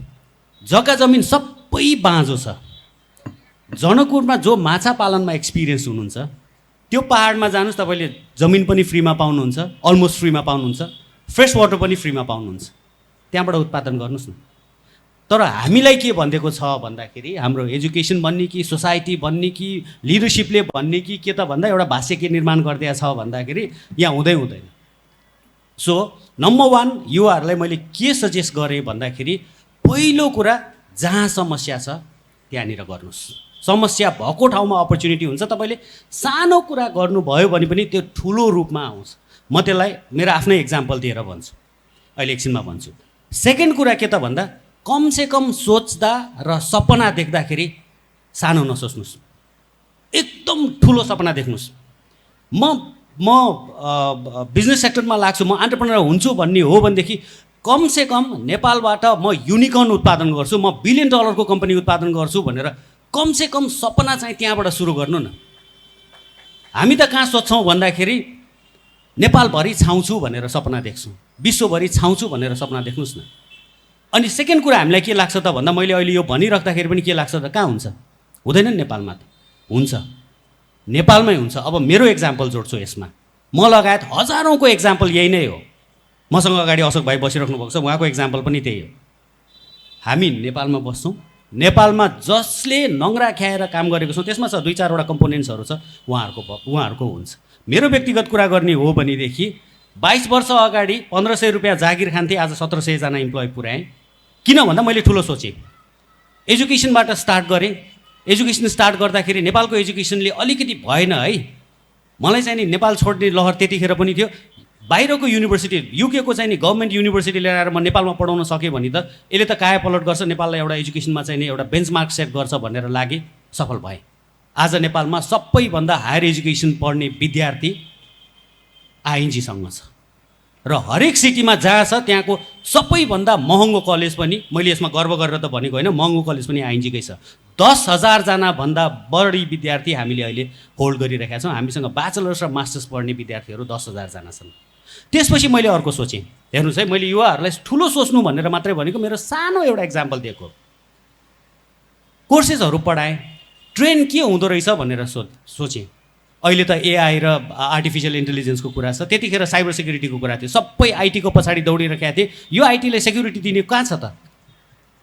जग्गा जमिन सबै बाँझो छ। जनकपुरमा जो माछा पालनमा एक्सपिरियन्स हुनुहुन्छ त्यो पहाडमा जानुहोस्, तपाईँले जमिन पनि फ्रीमा पाउनुहुन्छ, अलमोस्ट फ्रीमा पाउनुहुन्छ, फ्रेस वाटर पनि फ्रीमा पाउनुहुन्छ, त्यहाँबाट उत्पादन गर्नुहोस् न। तर हामीलाई के भनिदिएको छ भन्दाखेरि हाम्रो एजुकेसन भन्ने कि सोसाइटी भन्ने कि लिडरसिपले भन्ने कि के त भन्दा एउटा भाष्य के निर्माण गरिदिएको छ भन्दाखेरि यहाँ हुँदैन। सो नम्बर 1 युवाहरूलाई मैले के सजेस्ट गरेँ भन्दाखेरि पहिलो कुरा जहाँ समस्या छ त्यहाँनिर गर्नुहोस्। समस्या भएको ठाउँमा अपर्च्युनिटी हुन्छ। तपाईँले सानो कुरा गर्नुभयो भने पनि त्यो ठुलो रूपमा आउँछ। म त्यसलाई मेरो आफ्नै इक्जाम्पल दिएर भन्छु, अहिले एकछिनमा भन्छु। सेकेन्ड कुरा के त भन्दा कमसेकम सोच्दा र सपना देख्दाखेरि सानो नसोच्नुहोस्, एकदम ठुलो सपना देख्नुहोस्। म म बिजनेस सेक्टरमा लाग्छु, म एन्टरप्रेन्योर हुन्छु भन्ने हो भनेदेखि कमसेकम नेपालबाट म युनिकर्न उत्पादन गर्छु, म $1 बिलियन को कम्पनी उत्पादन गर्छु भनेर कमसेकम सपना चाहिँ त्यहाँबाट सुरु गर्नु न। हामी त कहाँ सोध्छौँ भन्दाखेरि नेपालभरि छाउँछु भनेर सपना देख्छौँ, विश्वभरि छाउँछु भनेर सपना देख्नुहोस् न। अनि सेकेन्ड कुरा हामीलाई के लाग्छ त भन्दा मैले अहिले यो भनिराख्दाखेरि पनि के लाग्छ त, कहाँ हुन्छ? हुँदैन नि नेपालमा त? हुन्छ, नेपालमै हुन्छ। अब मेरो एक्जाम्पल जोड्छु यसमा, म लगायत हजारौँको एक्जाम्पल यही नै हो। मसँग अगाडि अशोक भाइ बसिराख्नु भएको छ, उहाँको एक्जाम्पल पनि त्यही हो। हामी नेपालमा बस्छौँ, नेपालमा जसले नङ्ग्रा ख्याएर काम गरेको छौँ त्यसमा छ 2-4 वटा कम्पोनेन्ट्सहरू छ, उहाँहरूको हुन्छ। मेरो व्यक्तिगत कुरा गर्ने हो भनेदेखि 22 वर्ष अगाडि 1500 रुपियाँ जागिर खान्थे, आज 1700 जना इम्प्लोइ पुऱ्याएँ। किन भन्दा मैले ठुलो सोचेँ, एजुकेसनबाट स्टार्ट गरेँ। एजुकेसन स्टार्ट गर्दाखेरि नेपालको एजुकेसनले अलिकति भएन है, मलाई चाहिँ नि नेपाल छोड्ने लहर त्यतिखेर पनि थियो। बाहिरको युनिभर्सिटी, युकेको चाहिँ नि गभर्मेन्ट युनिभर्सिटी ल्याएर म नेपालमा पढाउन सकेँ भने त यसले त काया पलट गर्छ, नेपाललाई एउटा एजुकेसनमा चाहिँ नि एउटा बेन्चमार्क सेट गर्छ भनेर लागे, सफल भएँ। आज नेपालमा सबैभन्दा हायर एजुकेसन पढ्ने विद्यार्थी आइएनजीसँग छ र हरेक सिटीमा जहाँ छ त्यहाँको सबैभन्दा महँगो कलेज पनि, मैले यसमा गर्व गरेर त भनेको होइन, महँगो कलेज पनि आइएनजीकै छ। 10,000 जनाभन्दा बढी विद्यार्थी हामीले अहिले होल्ड गरिरहेका छौँ। हामीसँग ब्याचलर्स र मास्टर्स पढ्ने विद्यार्थीहरू 10,000 जना छन्। त्यसपछि मैले अर्को सोचेँ, हेर्नुहोस् है, मैले युवाहरूलाई ठुलो सोच्नु भनेर मात्रै भनेको, मेरो सानो एउटा एक्जाम्पल दिएको। कोर्सेसहरू पढाएँ, ट्रेन के हुँदो रहेछ भनेर सोचेँ। अहिले त एआई र आर्टिफिसियल इन्टेलिजेन्सको कुरा छ, त्यतिखेर साइबर सेक्युरिटीको कुरा थियो। सबै आइटीको पछाडि दौडिरहेका थिए। यो आइटीले सेक्युरिटी दिने कहाँ छ त,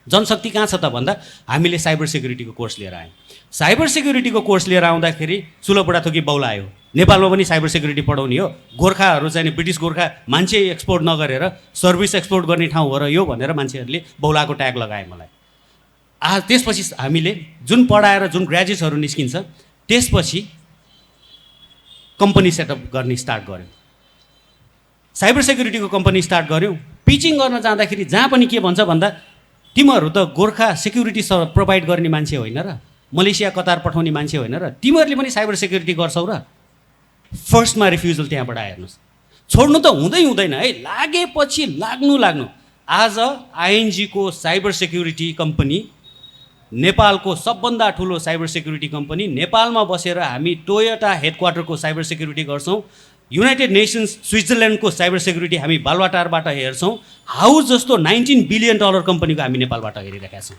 जनशक्ति कहाँ छ त भन्दा हामीले साइबर सेक्युरिटीको कोर्स लिएर आयौँ। साइबर सेक्युरिटीको कोर्स लिएर आउँदाखेरि सुलभ बुढाथोकी बौला आयो। नेपालमा पनि साइबर सेक्युरिटी पढाउने हो, गोर्खाहरू चाहिँ ब्रिटिस गोर्खा मान्छे एक्सपोर्ट नगरेर सर्भिस एक्सपोर्ट गर्ने ठाउँ हो र यो भनेर मान्छेहरूले बौलाको ट्याग लगाए मलाई। त्यसपछि हामीले जुन पढाएर जुन ग्रेजुएट्सहरू निस्किन्छ त्यसपछि कम्पनी सेटअप गर्ने स्टार्ट गऱ्यौँ, साइबर सेक्युरिटीको कम्पनी स्टार्ट गऱ्यौँ। पिचिङ गर्न जाँदाखेरि जहाँ पनि के भन्छ भन्दा, तिमीहरू त गोर्खा सेक्युरिटी प्रोभाइड गर्ने मान्छे होइन र, मलेसिया कतार पठाउने मान्छे होइन र, तिमीहरूले पनि साइबर सेक्युरिटी गर्छौ र? फर्स्टमा रिफ्युजल त्यहाँबाट हेर्नुहोस्। छोड्नु त हुँदैन है, लागेपछि लाग्नु। आज आइएनजीको साइबर सेक्युरिटी कम्पनी, नेपालको सबभन्दा ठुलो साइबर सेक्युरिटी कम्पनी, नेपालमा बसेर हामी टोयोटा हेडक्वार्टरको साइबर सेक्युरिटी गर्छौँ, युनाइटेड नेसन्स स्विजरल्यान्डको साइबर सेक्युरिटी हामी बालुवाटारबाट हेर्छौँ। हाउस जस्तो $19 बिलियन कम्पनीको हामी नेपालबाट हेरिरहेका छौँ।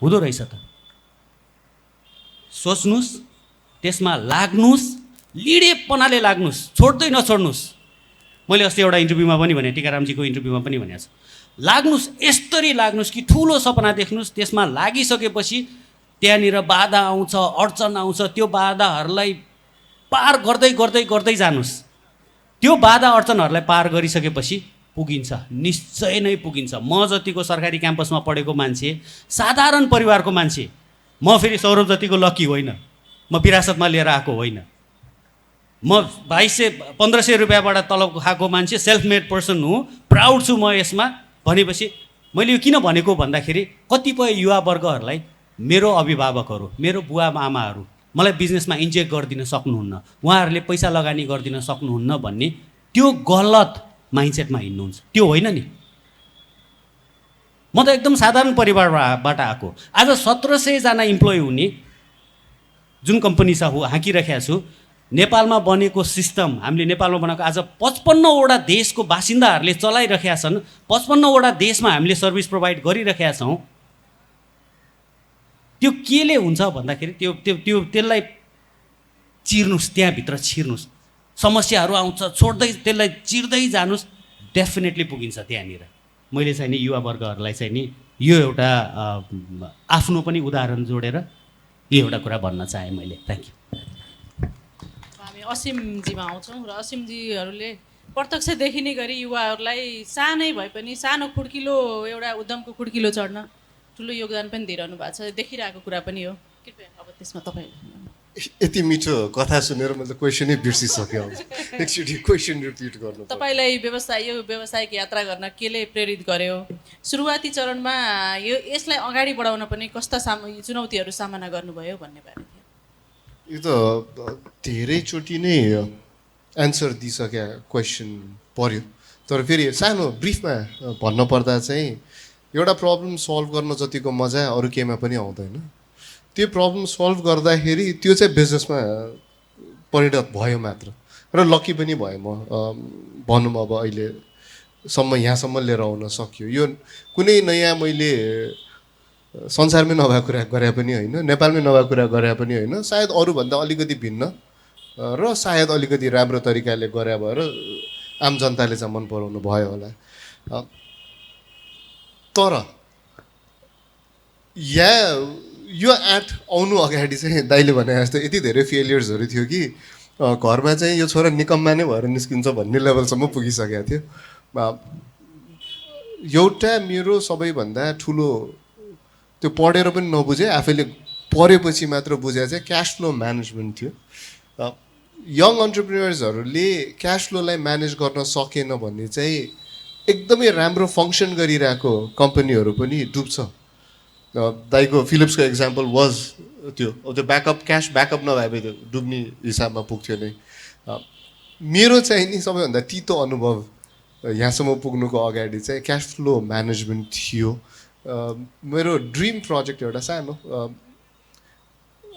हुँदो रहेछ त? सोच्नुहोस्, त्यसमा लाग्नुहोस्, लिडेपनाले लाग्नुहोस्, छोड्दै नछोड्नुहोस्। मैले अस्ति एउटा इन्टरभ्यूमा पनि भने, टिकारामजीको इन्टरभ्यूमा पनि भनेको छु, लाग्नुहोस्, यस्तरी लाग्नुहोस् कि ठुलो सपना देख्नुहोस्। त्यसमा लागिसकेपछि त्यहाँनिर बाधा आउँछ, अडचन आउँछ, त्यो बाधाहरूलाई पार गर्दै जानुहोस्। त्यो बाधा अडचनहरूलाई पार गरिसकेपछि पुगिन्छ, निश्चय नै पुगिन्छ। म जतिको सरकारी क्याम्पसमा पढेको मान्छे, साधारण परिवारको मान्छे, म फेरि सौरभ जतिको लकी होइन, म विरासतमा लिएर आएको होइन। म 2200-1500 रुपियाँबाट तलब खाएको मान्छे, सेल्फ मेड पर्सन हुँ, प्राउड छु म यसमा। भनेपछि मैले यो किन भनेको भन्दाखेरि कतिपय युवा वर्गहरूलाई मेरो अभिभावकहरू, मेरो बुवा आमाहरू मलाई बिजनेसमा इन्जेक्ट गरिदिन सक्नुहुन्न, उहाँहरूले पैसा लगानी गरिदिन सक्नुहुन्न भन्ने त्यो गलत माइन्डसेटमा हिँड्नुहुन्छ। त्यो होइन नि, म त एकदम साधारण परिवारबाट आएको। आज 1700 जना इम्प्लोइ हुने जुन कम्पनी छ हाँकिरहेको छु, नेपालमा बनेको सिस्टम हामीले नेपालमा बनाएको, आज 55 वटा देशको बासिन्दाहरूले चलाइरहेका छन्। 55 वटा देशमा हामीले सर्भिस प्रोभाइड गरिरहेका छौँ। त्यो केले हुन्छ भन्दाखेरि त्यसलाई चिर्नुहोस्, त्यहाँभित्र छिर्नुहोस्, समस्याहरू आउँछ, छोड्दै त्यसलाई चिर्दै जानुहोस्, डेफिनेटली पुगिन्छ त्यहाँनिर। मैले चाहिँ नि युवा वर्गहरूलाई चाहिँ नि यो एउटा आफ्नो पनि उदाहरण जोडेर यो एउटा कुरा भन्न चाहेँ मैले। Thank you. हामी असीमजीमा आउँछौँ र असीमजीहरूले प्रत्यक्ष देखिने गरी युवाहरूलाई सानै भए पनि सानो खुड्किलो एउटा उद्यमको खुड्किलो चढ्न ठुलो योगदान पनि दिइरहनु भएको छ, देखिरहेको कुरा पनि हो। कृपया अब त्यसमा तपाईँ यति मिठो कथा सुनेर मैले क्वेसनै बिर्सिसकेँ। एकचोटि क्वेसन रिपिट गर्नु। तपाईँलाई यो व्यवसायिक यात्रा गर्न केले प्रेरित गर्यो? सुरुवाती चरणमा यसलाई अगाडि बढाउन पनि कस्ता चुनौतीहरू सामना गर्नुभयो भन्ने बारे थियो। यो त धेरैचोटि नै एन्सर दिइसक्यो क्वेसन पर्यो, तर फेरि सानो ब्रिफमा भन्नुपर्दा चाहिँ एउटा प्रब्लम सल्भ गर्न जतिको मजा अरू केहीमा पनि आउँदैन। त्यो प्रब्लम सल्भ गर्दाखेरि त्यो चाहिँ बिजनेसमा परिणत भयो मात्र, र लकी पनि भयो म भनौँ अब अहिलेसम्म यहाँसम्म लिएर आउन सक्यो। यो कुनै नयाँ मैले संसारमै नभएको कुरा गरे पनि होइन, नेपालमै नभएको कुरा गरे पनि होइन, सायद अरूभन्दा अलिकति भिन्न र सायद अलिकति राम्रो तरिकाले गरे भएर आम जनताले चाहिँ मन पराउनु भयो होला। तर यो आर्ट आउनु अगाडि चाहिँ दाइले भने जस्तो यति धेरै फेलियर्सहरू थियो कि घरमा चाहिँ यो छोरा निकम्मा नै भएर निस्किन्छ भन्ने लेभलसम्म पुगिसकेको थियो। एउटा मेरो सबैभन्दा ठुलो त्यो पढेर पनि नबुझे, आफैले पढेपछि मात्र बुझे चाहिँ क्यास फ्लो म्यानेजमेन्ट थियो। यङ अन्टरप्रिनर्सहरूले क्यास फ्लोलाई म्यानेज गर्न सकेन भने चाहिँ एकदमै राम्रो फङ्सन गरिरहेको कम्पनीहरू पनि डुब्छ। दाइको फिलिप्सको एक्जाम्पल वाज त्यो ब्याकअप क्यास ब्याकअप नभए त्यो डुब्ने हिसाबमा पुग्थ्यो नै। मेरो चाहिँ नि सबैभन्दा तितो अनुभव यहाँसम्म पुग्नुको अगाडि चाहिँ क्यास फ्लो म्यानेजमेन्ट थियो। मेरो ड्रिम प्रोजेक्ट एउटा सानो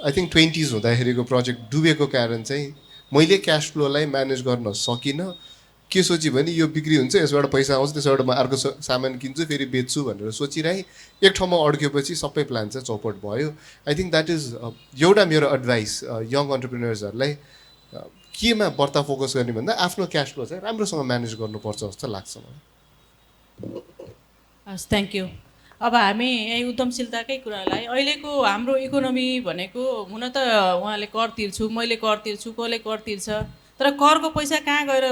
आई थिङ्क 20s हुँदाखेरिको प्रोजेक्ट डुबेको कारण चाहिँ मैले क्यास फ्लोलाई म्यानेज गर्न सकिनँ। के सोचेँ भने यो बिक्री हुन्छ, यसबाट पैसा आउँछ, त्यसबाट म अर्को सामान किन्छु, फेरि बेच्छु भनेर सोचिरहेँ। एक ठाउँमा अड्केपछि सबै प्लान चाहिँ चौपट भयो। आई थिङ्क द्याट इज एउटा मेरो एडभाइस यङ अन्टरप्रिनर्सहरूलाई, केमा बढ्ता फोकस गर्ने भन्दा आफ्नो क्यास फ्लो चाहिँ राम्रोसँग म्यानेज गर्नुपर्छ जस्तो लाग्छ मलाई। हस्, थ्याङ्क यू। अब हामी यही उद्यमशीलताकै कुरालाई, अहिलेको हाम्रो इकोनोमी भनेको हुन त उहाँले कर तिर्छु, मैले कर तिर्छु, कसले कर तिर्छ, तर करको पैसा कहाँ गएर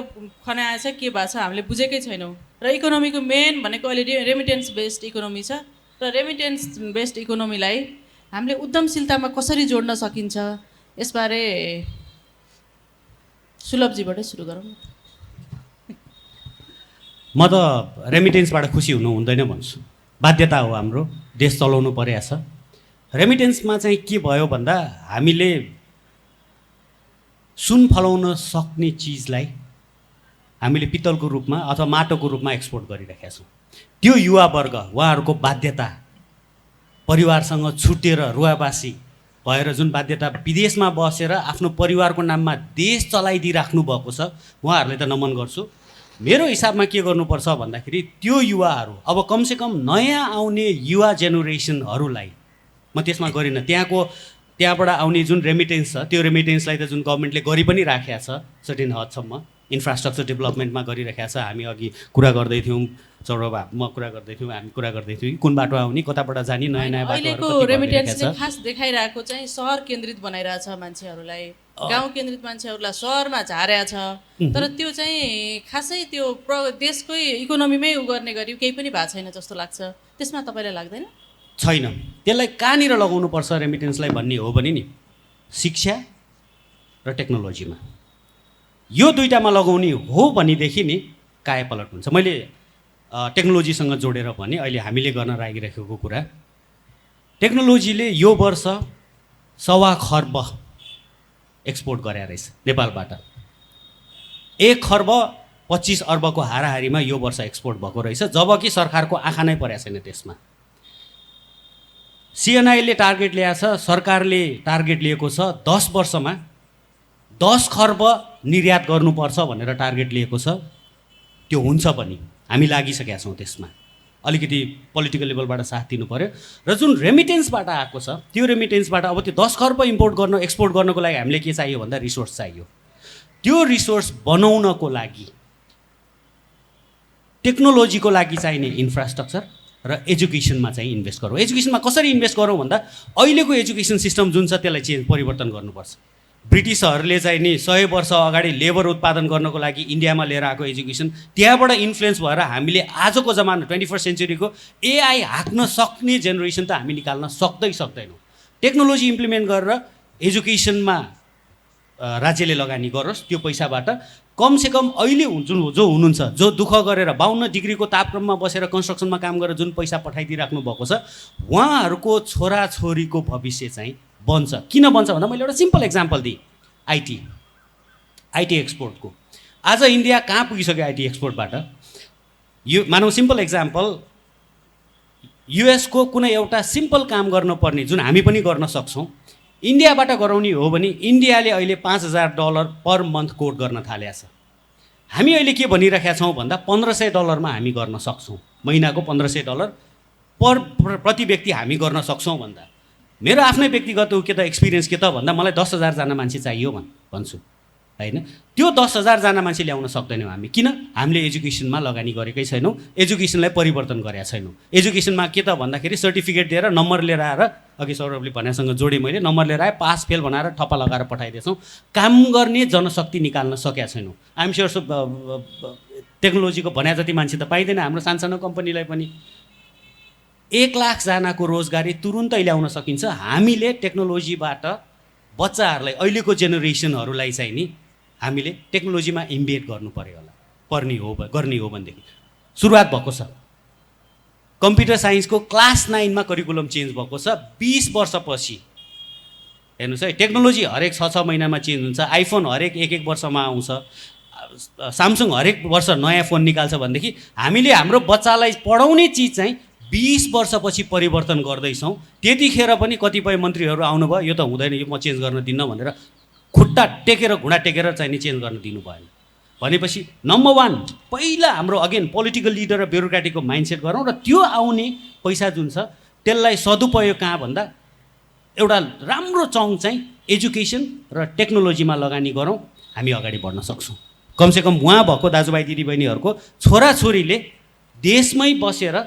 खनाएछ, के भएको छ हामीले बुझेकै छैनौँ। र इकोनोमीको मेन भनेको अहिले रेमिटेन्स बेस्ड इकोनोमी छ, र रेमिटेन्स बेस्ड इकोनोमीलाई हामीले उद्यमशीलतामा कसरी जोड्न सकिन्छ, यसबारे सुलभजीबाटै सुरु गरौँ। म त रेमिटेन्सबाट खुसी हुनु हुँदैन भन्छु, बाध्यता हो, हाम्रो देश चलाउनु परेको छ। रेमिटेन्समा चाहिँ के भयो भन्दा हामीले सुन फलाउन सक्ने चिजलाई हामीले पित्तलको रूपमा अथवा माटोको रूपमा एक्सपोर्ट गरिरहेका छौँ। त्यो युवावर्ग, उहाँहरूको बाध्यता, परिवारसँग छुटेर रुवाबासी भएर जुन बाध्यता विदेशमा बसेर आफ्नो परिवारको नाममा देश चलाइदिइराख्नु भएको छ, उहाँहरूलाई त नमन गर्छु। मेरो हिसाबमा के गर्नुपर्छ भन्दाखेरि त्यो युवाहरू, अब कमसेकम नयाँ आउने युवा जेनेरेसनहरूलाई म त्यसमा गरिनँ, त्यहाँबाट आउने जुन रेमिटेन्स छ त्यो रेमिटेन्सलाई त जुन गभर्मेन्टले गरि पनि राखेको छ सर्टेन हदसम्म, इन्फ्रास्ट्रक्चर डेभलपमेन्टमा गरिराखेको छ। हामी अघि कुरा गर्दै थियौँ, सौरभ म कुरा गर्दै थियौँ, हामी कुरा गर्दै थियौँ कुन बाटो आउने, कताबाट जाने, नयाँ नयाँ अहिलेको रेमिटेन्सले खास देखाइरहेको चाहिँ सहर केन्द्रित बनाइरहेछ मान्छेहरूलाई, गाउँ केन्द्रित मान्छेहरूलाई सहरमा झारेको छ। तर त्यो चाहिँ खासै त्यो देशकै इकोनोमीमै उ गर्ने गरी केही पनि भएको छैन जस्तो लाग्छ। त्यसमा तपाईँलाई लाग्दैन? छैन। त्यसलाई कहाँनिर लगाउनु पर्छ रेमिटेन्सलाई भन्ने हो भने नि शिक्षा र टेक्नोलोजीमा, यो दुईटामा लगाउने हो भनेदेखि नि कायापलट हुन्छ। मैले टेक्नोलोजीसँग जोडेर भने अहिले हामीले गर्न लागिरहेको कुरा, टेक्नोलोजीले यो वर्ष 1.25 खर्ब एक्सपोर्ट गरे रहेछ नेपालबाट। 1 खर्ब 25 अर्बको हाराहारीमा यो वर्ष एक्सपोर्ट भएको रहेछ, जबकि सरकारको आँखा नै परेको छैन त्यसमा। सिएनआईले टार्गेट ल्याएको छ, सरकारले टार्गेट लिएको छ 10 वर्षमा 10 खर्ब निर्यात गर्नुपर्छ भनेर टार्गेट लिएको छ। त्यो हुन्छ पनि, हामी लागिसकेका छौँ त्यसमा। अलिकति पोलिटिकल लेभलबाट साथ दिनु पऱ्यो। र जुन रेमिटेन्सबाट आएको छ त्यो रेमिटेन्सबाट अब त्यो 10 खर्ब एक्सपोर्ट गर्नको लागि हामीले के चाहियो भन्दा रिसोर्स चाहियो। त्यो रिसोर्स बनाउनको लागि टेक्नोलोजीको लागि चाहिने इन्फ्रास्ट्रक्चर र एजुकेसनमा चाहिँ इन्भेस्ट गरौँ। एजुकेसनमा कसरी इन्भेस्ट गरौँ भन्दा अहिलेको एजुकेसन सिस्टम जुन छ त्यसलाई परिवर्तन गर्नुपर्छ। ब्रिटिसहरूले चाहिँ नि 100 वर्ष अगाडि लेबर उत्पादन गर्नको लागि इन्डियामा लिएर आएको एजुकेसन, त्यहाँबाट इन्फ्लुएन्स भएर हामीले आजको जमाना 21st सेन्चुरीको एआई हाक्न सक्ने जेनेरेसन त हामी निकाल्न सक्दैनौँ। टेक्नोलोजी इम्प्लिमेन्ट गरेर एजुकेसनमा राज्यले लगानी गरोस्, त्यो पैसाबाट कमसेकम अहिले जो हुनुहुन्छ, जो दुःख गरेर 52 डिग्रीको तापक्रममा बसेर कन्स्ट्रक्सनमा काम गरेर जुन पैसा पठाइदिइराख्नु भएको छ, उहाँहरूको छोराछोरीको भविष्य चाहिँ बन्छ। किन बन्छ भन्दा मैले एउटा सिम्पल एक्जाम्पल दिएँ, आइटी एक्सपोर्टको। आज इन्डिया कहाँ पुगिसक्यो आइटी एक्सपोर्टबाट? यो मानौँ सिम्पल एक्जाम्पल, युएसको कुनै एउटा सिम्पल काम गर्नुपर्ने जुन हामी पनि गर्न सक्छौँ, इन्डियाबाट गराउने हो भने इन्डियाले अहिले $5,000 पर मन्थ कोट गर्न थालेको छ। हामी अहिले के भनिरहेका छौँ भन्दा $1,500 हामी गर्न सक्छौँ, महिनाको $1,500 प्रति व्यक्ति हामी गर्न सक्छौँ भन्दा मेरो आफ्नै व्यक्तिगत के त एक्सपिरियन्स के त भन्दा मलाई 10,000 जना मान्छे चाहियो भन्छु हैन। त्यो 10,000 जना मान्छे ल्याउन सक्दैनौँ हामी। किन? हामीले एजुकेसनमा लगानी गरेकै छैनौँ, एजुकेसनलाई परिवर्तन गरेका छैनौँ। एजुकेसनमा के त भन्दाखेरि सर्टिफिकेट दिएर नम्बर लिएर आएर, अघि सौरभले भनेसँग जोडेँ मैले, नम्बर लिएर आए पास फेल बनाएर ठप्पा लगाएर पठाइदिएछौँ। काम गर्ने जनशक्ति निकाल्न सकेका छैनौँ। आइएम स्योर टेक्नोलोजीको भने जति मान्छे त पाइँदैन हाम्रो सानसानो कम्पनीलाई पनि। 1 लाख जनाको रोजगारी तुरुन्तै ल्याउन सकिन्छ। हामीले टेक्नोलोजीबाट बच्चाहरूलाई, अहिलेको जेनेरेसनहरूलाई चाहिँ नि हामीले टेक्नोलोजीमा इम्बेड गर्नु पर्यो होला, गर्ने हो भनेदेखि सुरुवात भएको छ। कम्प्युटर साइन्सको क्लास 9 मा करिकुलम चेन्ज भएको छ। 20 वर्षपछि हेर्नुहोस् है, टेक्नोलोजी हरेक 6-6 महिनामा चेन्ज हुन्छ। आइफोन हरेक 1-1 वर्षमा आउँछ। सामसुङ हरेक वर्ष नयाँ फोन निकाल्छ भनेदेखि हामीले हाम्रो बच्चालाई पढाउने चिज चाहिँ 20 वर्षपछि परिवर्तन गर्दैछौँ। त्यतिखेर पनि कतिपय मन्त्रीहरू आउनुभयो, यो त हुँदैन, यो म चेन्ज गर्न दिन्न भनेर खुट्टा टेकेर घुँडा टेकेर चाहिँ नि चेन्ज गर्न दिनु भएन। भनेपछि नम्बर 1 पहिला हाम्रो अगेन पोलिटिकल लिडर र ब्युरोक्रेटिकको माइन्डसेट गरौँ र त्यो आउने पैसा जुन छ त्यसलाई सदुपयोग कहाँ भन्दा एउटा राम्रो चङ्क चाहिँ एजुकेसन र टेक्नोलोजीमा लगानी गरौँ, हामी अगाडि बढ्न सक्छौँ। कमसेकम उहाँ भएको दाजुभाइ दिदीबहिनीहरूको छोराछोरीले देशमै बसेर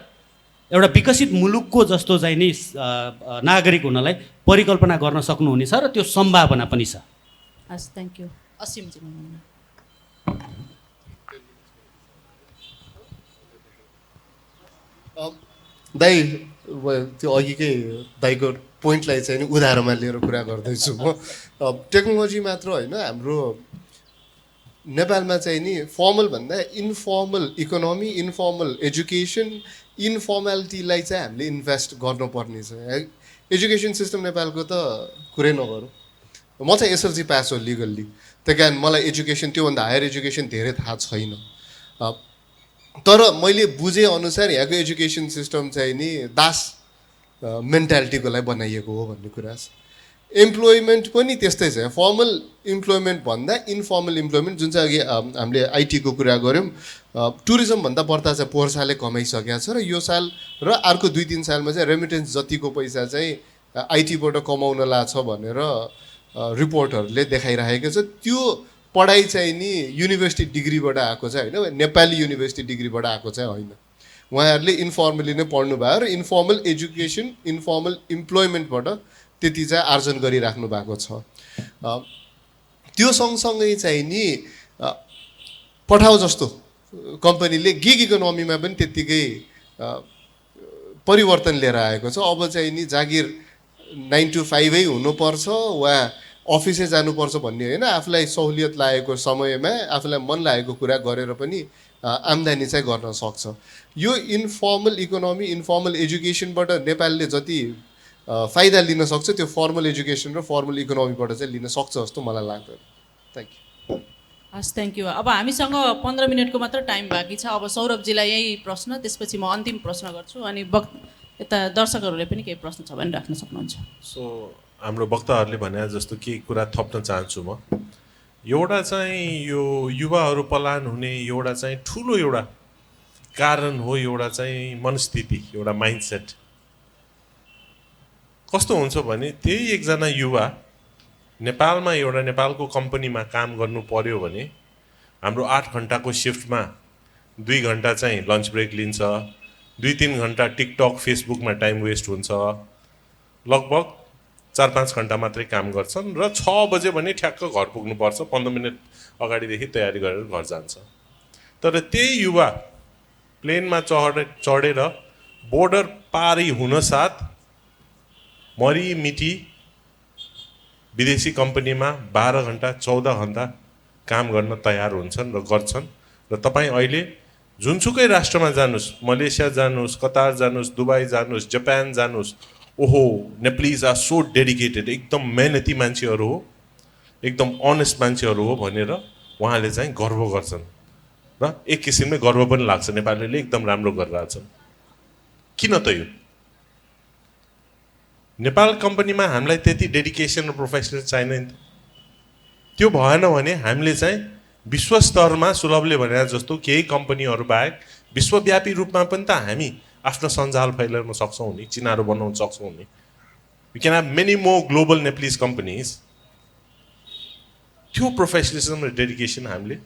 एउटा विकसित मुलुकको जस्तो चाहिँ नि नागरिक हुनलाई परिकल्पना गर्न सक्नुहुनेछ र त्यो सम्भावना पनि छ। हस्, थ्याङ्क यू। असीमजी दाइ, त्यो अघिकै दाइको पोइन्टलाई चाहिँ नि उदाहरणमा लिएर कुरा गर्दैछु म। टेक्नोलोजी मात्र होइन, हाम्रो नेपालमा चाहिँ नि फर्मल भन्दा इन्फर्मल इकोनोमी, इन्फर्मल एजुकेसन, इन्फर्मेलिटीलाई चाहिँ हामीले इन्भेस्ट गर्नुपर्ने छ। एजुकेसन सिस्टम नेपालको त कुरै नगरौँ। म चाहिँ एसएलसी पास हो लिगल्ली, त्यही कारण मलाई एजुकेसन, त्योभन्दा हायर एजुकेसन धेरै थाहा छैन। तर मैले बुझेअनुसार यहाँको एजुकेसन सिस्टम चाहिँ नि दास मेन्टालिटीको लागि बनाइएको हो भन्ने कुरा छ। इम्प्लोइमेन्ट पनि त्यस्तै छ। फर्मल इम्प्लोइमेन्ट भन्दा इन्फर्मल इम्प्लोइमेन्ट, जुन चाहिँ अघि हामीले आइटीको कुरा गऱ्यौँ, टुरिज्मभन्दा बढ्ता चाहिँ पोहोर सालले कमाइसकेको छ र यो साल र अर्को 2-3 सालमा चाहिँ रेमिटेन्स जतिको पैसा चाहिँ आइटीबाट कमाउन लाग्छ भनेर रिपोर्टहरूले देखाइरहेको छ। त्यो पढाइ चाहिँ नि युनिभर्सिटी डिग्रीबाट आएको चाहिँ होइन, नेपाली युनिभर्सिटी डिग्रीबाट आएको चाहिँ होइन। उहाँहरूले इन्फर्मली नै पढ्नु भयो र इन्फर्मल एजुकेसन, इन्फर्मल इम्प्लोइमेन्टबाट त्यति चाहिँ आर्जन गरिराख्नु भएको छ। त्यो सँगसँगै चाहिँ नि पठाउ जस्तो कम्पनीले गिग इकोनोमीमा पनि त्यत्तिकै परिवर्तन लिएर आएको छ। अब चाहिँ नि जागिर 9 to 5 हुनुपर्छ वा अफिसै जानुपर्छ भन्ने होइन, आफूलाई सहुलियत लागेको समयमा आफूलाई मन लागेको कुरा गरेर पनि आम्दानी चाहिँ गर्न सक्छ। यो इन्फर्मल इकोनोमी, इन्फर्मल एजुकेसनबाट नेपालले जति फाइदा लिन सक्छ त्यो फर्मल एजुकेसन र फर्मल इकोनोमीबाट चाहिँ लिन सक्छ जस्तो मलाई लाग्दैन। Thank you. हस्, थ्याङ्क यू। अब हामीसँग 15 मिनटको मात्र टाइम बाँकी छ। अब सौरभजीलाई यही प्रश्न, त्यसपछि म अन्तिम प्रश्न गर्छु, अनि यता दर्शकहरूले पनि केही प्रश्न छ भने राख्न सक्नुहुन्छ। सो हाम्रो वक्ताहरूले भने जस्तो केही कुरा थप्न चाहन्छु म। एउटा चाहिँ यो युवाहरू पलायन हुने एउटा चाहिँ ठुलो एउटा कारण हो, एउटा चाहिँ मनस्थिति, एउटा माइन्डसेट। कस्तो हुन्छ भने त्यही एकजना युवा नेपालमा एउटा नेपालको कम्पनीमा काम गर्नु पर्यो भने हाम्रो 8 घन्टाको सिफ्टमा 2 घन्टा चाहिँ लन्च ब्रेक लिन्छ, 2-3 घन्टा टिकटक फेसबुकमा टाइम वेस्ट हुन्छ, लगभग 4-5 घन्टा मात्रै काम गर्छन् र 6 बजे भने ठ्याक्क घर पुग्नुपर्छ, 15 मिनट अगाडिदेखि तयारी गरेर घर जान्छ। तर त्यही युवा प्लेनमा चढेर बोर्डर पारी हुन साथ मरिमिटी विदेशी कम्पनीमा 12 घन्टा 14 घन्टा काम गर्न तयार हुन्छन् र गर्छन्। र तपाईँ अहिले जुनसुकै राष्ट्रमा जानुहोस्, मलेसिया जानुहोस्, कतार जानुहोस्, दुबई जानुहोस्, जापान जानुहोस्, ओहो नेप्लिज आर सो डेडिकेटेड, एकदम मेहनती मान्छेहरू हो, एकदम अनेस्ट मान्छेहरू हो भनेर उहाँले चाहिँ गर्व गर्छन् र एक किसिमले गर्व पनि लाग्छ नेपालीले एकदम राम्रो गरिरहेछन्। किन त यो नेपाल कम्पनीमा हामीलाई त्यति डेडिकेसन र प्रोफेसनल चाहिँदैन नि त। त्यो भएन भने हामीले चाहिँ विश्व स्तरमा सुलभले भने जस्तो केही कम्पनीहरू बाहेक विश्वव्यापी रूपमा पनि त हामी आफ्नो सञ्जाल फैलाउन सक्छौँ नि, चिनारो बनाउन सक्छौँ नि। We can have many more global Nepalese companies. त्यो प्रोफेसनलिजम र डेडिकेसन हामीले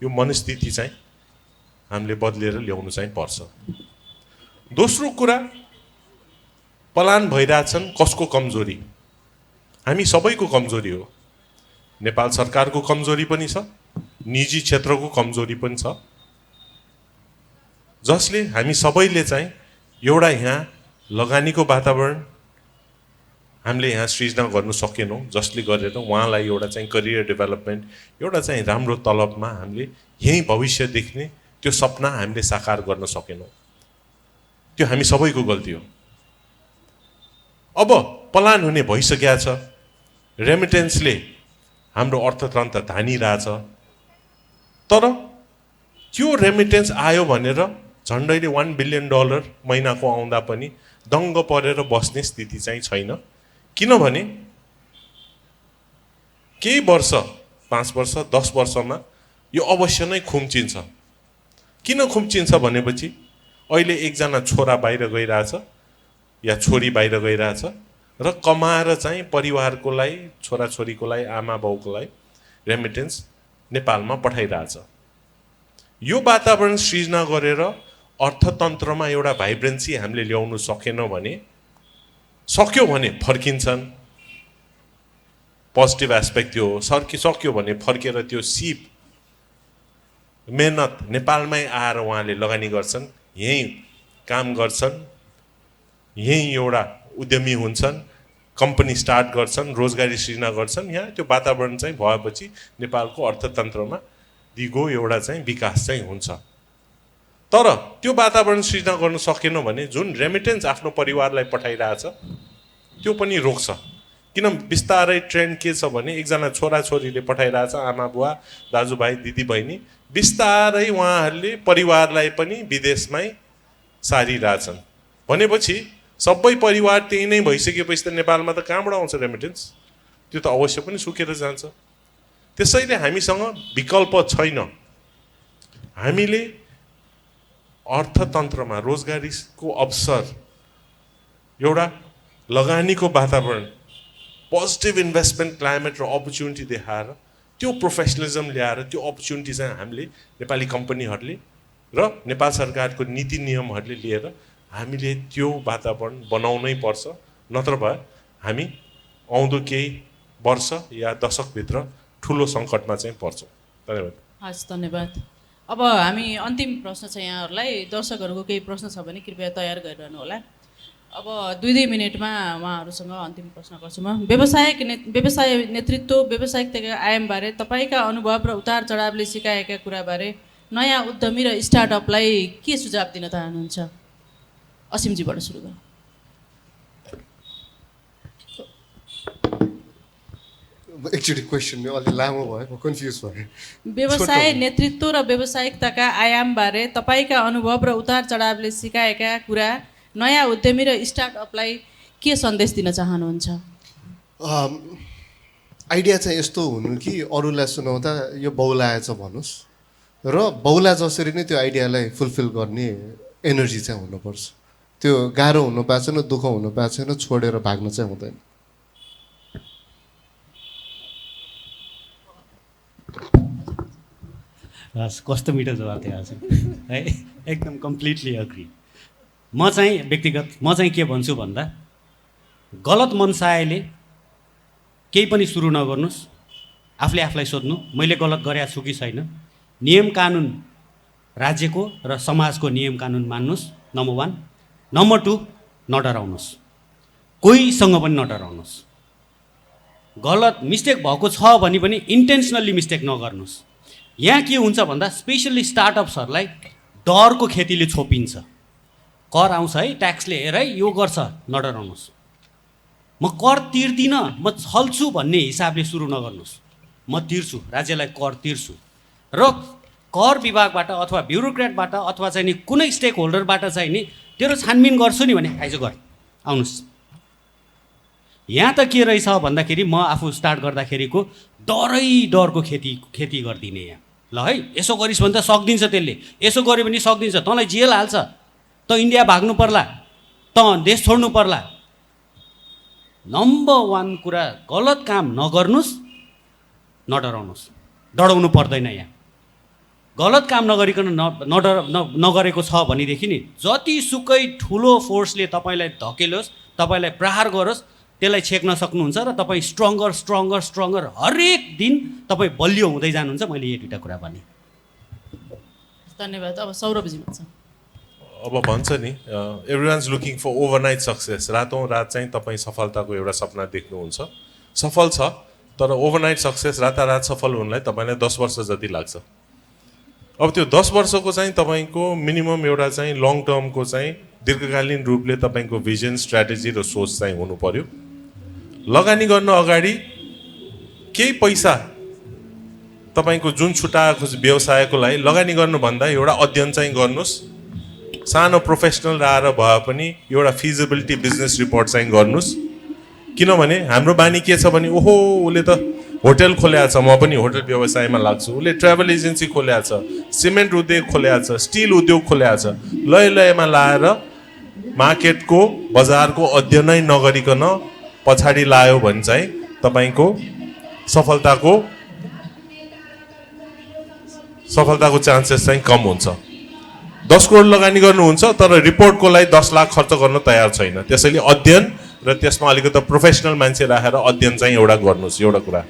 यो मनस्थिति चाहिँ हामीले बदलेर ल्याउनु चाहिँ पर्छ। दोस्रो कुरा, पलायन भइरहेछन् कसको कमजोरी? हामी सबैको कमजोरी हो। नेपाल सरकारको कमजोरी पनि छ, निजी क्षेत्रको कमजोरी पनि छ, जसले हामी सबैले चाहिँ एउटा यहाँ लगानीको वातावरण हामीले यहाँ सृजना गर्नु सकेनौँ, जसले गरेर उहाँलाई एउटा चाहिँ करियर डेभलपमेन्ट, एउटा चाहिँ राम्रो तलबमा हामीले यहीँ भविष्य देख्ने त्यो सपना हामीले साकार गर्न सकेनौँ। त्यो हामी सबैको गल्ती हो। अब पलायन हुने भइसकेको छ, रेमिटेन्सले हाम्रो अर्थतन्त्र धानिरहेछ, तर त्यो रेमिटेन्स आयो भनेर झन्डैले $1 बिलियन महिनाको आउँदा पनि दङ्ग परेर बस्ने स्थिति चाहिँ छैन। किनभने केही वर्ष, 5 वर्ष 10 वर्षमा यो अवश्य नै खुम्चिन्छ। किन खुम्चिन्छ भनेपछि अहिले एकजना छोरा बाहिर गइरहेछ या छोरी बाहिर गइरहेछ र कमाएर चाहिँ परिवारको लागि, छोराछोरीको लागि, आमा बाउको लागि रेमिटेन्स नेपालमा पठाइरहेछ। यो वातावरण सृजना गरेर अर्थतन्त्रमा एउटा भाइब्रेन्सी हामीले ल्याउनु सकेनौँ भने, सक्यो भने फर्किन्छन्, पोजिटिभ एस्पेक्ट त्यो हो। सक्यो भने फर्केर त्यो सिप मेहनत नेपालमै आएर उहाँले लगानी गर्छन्, यहीँ काम गर्छन्, यहीँ एउटा उद्यमी हुन्छन्, कम्पनी स्टार्ट गर्छन्, रोजगारी सृजना गर्छन्। यहाँ त्यो वातावरण चाहिँ भएपछि नेपालको अर्थतन्त्रमा दिगो एउटा चाहिँ विकास चाहिँ हुन्छ। तर त्यो वातावरण सृजना गर्न सकेन भने जुन रेमिटेन्स आफ्नो परिवारलाई पठाइरहेछ त्यो पनि रोक्छ। किन बिस्तारै ट्रेन्ड के छ भने एकजना छोराछोरीले पठाइरहेछ, आमा बुवा, दाजुभाइ, दिदी बहिनी, बिस्तारै उहाँहरूले परिवारलाई पनि विदेशमै सारिरहेछन्। भनेपछि सबै परिवार त्यही नै भइसकेपछि त नेपालमा त कहाँबाट आउँछ रेमिटेन्स? त्यो त अवश्य पनि सुकेर जान्छ। त्यसैले हामीसँग विकल्प छैन। हामीले अर्थतन्त्रमा रोजगारीको अवसर, एउटा लगानीको वातावरण, पोजिटिभ इन्भेस्टमेन्ट क्लाइमेट र अपर्च्युनिटी देखाएर त्यो प्रोफेसनलिजम ल्याएर त्यो अपर्च्युनिटी चाहिँ हामीले नेपाली कम्पनीहरूले र नेपाल सरकारको नीति नियमहरूले लिएर हामीले त्यो वातावरण बनाउनै पर्छ। नत्र भए हामी आउँदो केही वर्ष या दशकभित्र ठुलो सङ्कटमा चाहिँ पर्छौँ। धन्यवाद। हस्, धन्यवाद। अब हामी अन्तिम प्रश्न छ यहाँहरूलाई। दर्शकहरूको केही प्रश्न छ भने कृपया तयार गरिरहनु होला। अब 2 मिनटमा उहाँहरूसँग अन्तिम प्रश्न गर्छु म। व्यवसाय नेतृत्व, व्यावसायिकताका आयामबारे तपाईँका अनुभव र उतार चढावले सिकाएका कुराबारे नयाँ उद्यमी र स्टार्टअपलाई के सुझाव दिन चाहनुहुन्छ? असिमजीबाट सुरु गरौँ। एकचोटि क्वेसन अलि लामो भयो, कन्फ्युज भयो। व्यवसाय नेतृत्व र व्यावसायिकताका आयामबारे तपाईँका अनुभव र उतार चढावले सिकाएका कुरा नयाँ उद्यमी र स्टार्टअपलाई के सन्देश दिन चाहनुहुन्छ? आइडिया चाहिँ यस्तो हुनु कि अरूलाई सुनाउँदा यो बौलाएछ भन्नुहोस् र बौला जसरी नै त्यो आइडियालाई फुलफिल गर्ने एनर्जी चाहिँ हुनुपर्छ। त्यो गाह्रो हुनु पाएको छैन, दुःख हुनु पाएको छैन, छोडेर भाग्न चाहिँ हुँदैन। कस्तो मिठो जवाब दिएको छ है, एकदम कम्प्लिटली अग्री। म चाहिँ के भन्छु भन्दा, गलत मनसायले केही पनि सुरु नगर्नुहोस्। आफूले आफूलाई सोध्नु, मैले गलत गरेको छु कि छैन। नियम कानुन राज्यको र समाजको नियम कानुन मान्नुहोस्, नम्बर 1। नम्बर 2, नडराउनुहोस्, कोहीसँग पनि नडराउनुहोस्। गलत मिस्टेक भएको छ भने पनि इन्टेन्सनल्ली मिस्टेक नगर्नुहोस्। यहाँ के हुन्छ भन्दा स्पेसल्ली स्टार्टअप्सहरूलाई डरको खेतीले छोपिन्छ। कर आउँछ है, ट्याक्सले हेर है, यो गर्छ, नडराउनुहोस्। म कर तिर्दिनँ, म छल्छु भन्ने हिसाबले सुरु नगर्नुहोस्। म तिर्छु, राज्यलाई कर तिर्छु र कर विभागबाट अथवा ब्युरोक्रेटबाट अथवा चाहिँ नि कुनै स्टेक होल्डरबाट चाहिँ नि तेरो छानबिन गर्छु नि भने आइज गर, आउनुहोस्। यहाँ त के रहेछ भन्दाखेरि म आफू स्टार्ट गर्दाखेरिको डरको खेती गरिदिने यहाँ। ल है, यसो गरिस् भने त सक्दिन्छ, त्यसले यसो गर्यो भने सक्दिन्छ, तँलाई जेल हाल्छ, त इन्डिया भाग्नु पर्ला, त देश छोड्नु पर्ला। नम्बर 1 कुरा, गलत काम नगर्नुहोस्, नडराउनुहोस्। डराउनु पर्दैन यहाँ। गलत काम नगरिकन नगरेको छ भनेदेखि नि जतिसुकै ठुलो फोर्सले तपाईँलाई धकेलोस्, तपाईँलाई प्रहार गरोस्, त्यसलाई छेक्न सक्नुहुन्छ र तपाईँ स्ट्रङ्गर हरेक दिन तपाईँ बलियो हुँदै जानुहुन्छ। मैले यो दुईवटा कुरा भने। धन्यवाद। अब सौरभजीमा छ। अब भन्छ नि एभ्रिवान्स लुकिङ फर ओभरनाइट सक्सेस। रातौँ रात चाहिँ तपाईँ सफलताको एउटा सपना देख्नुहुन्छ, सफल छ, तर ओभरनाइट सक्सेस रातारात सफल हुनलाई तपाईँलाई 10 वर्ष जति लाग्छ। अब त्यो 10 वर्षको चाहिँ तपाईँको मिनिमम एउटा चाहिँ लङ टर्मको चाहिँ दीर्घकालीन रूपले तपाईँको भिजन, स्ट्राटेजी र सोच चाहिँ हुनु पर्यो। लगानी गर्न अगाडि केही पैसा तपाईँको जुन छुट्टाएको व्यवसायको लागि लगानी गर्नुभन्दा एउटा अध्ययन चाहिँ गर्नुहोस्। सानो प्रोफेसनल आएर भए पनि एउटा फिजिबिलिटी बिजनेस रिपोर्ट चाहिँ गर्नुहोस्। किनभने हाम्रो बानी के छ भने ओहो उसले त होटल खोलेको छ, म पनि होटल व्यवसायमा लाग्छु, उसले ट्राभल एजेन्सी खोलेको छ, सिमेन्ट उद्योग खोलेको छ, स्टिल उद्योग खोलेको छ, लयमा लाएर मार्केटको बजारको अध्ययनै नगरिकन पछाडि लायो भने चाहिँ तपाईँको सफलताको चान्सेस चाहिँ कम हुन्छ। 10 करोड लगानी गर्नुहुन्छ तर रिपोर्टको लागि 10 लाख खर्च गर्न तयार छैन। त्यसैले अध्ययन र त्यसमा अलिकति प्रोफेसनल मान्छे राखेर अध्ययन चाहिँ एउटा गर्नुहोस्, एउटा कुरा।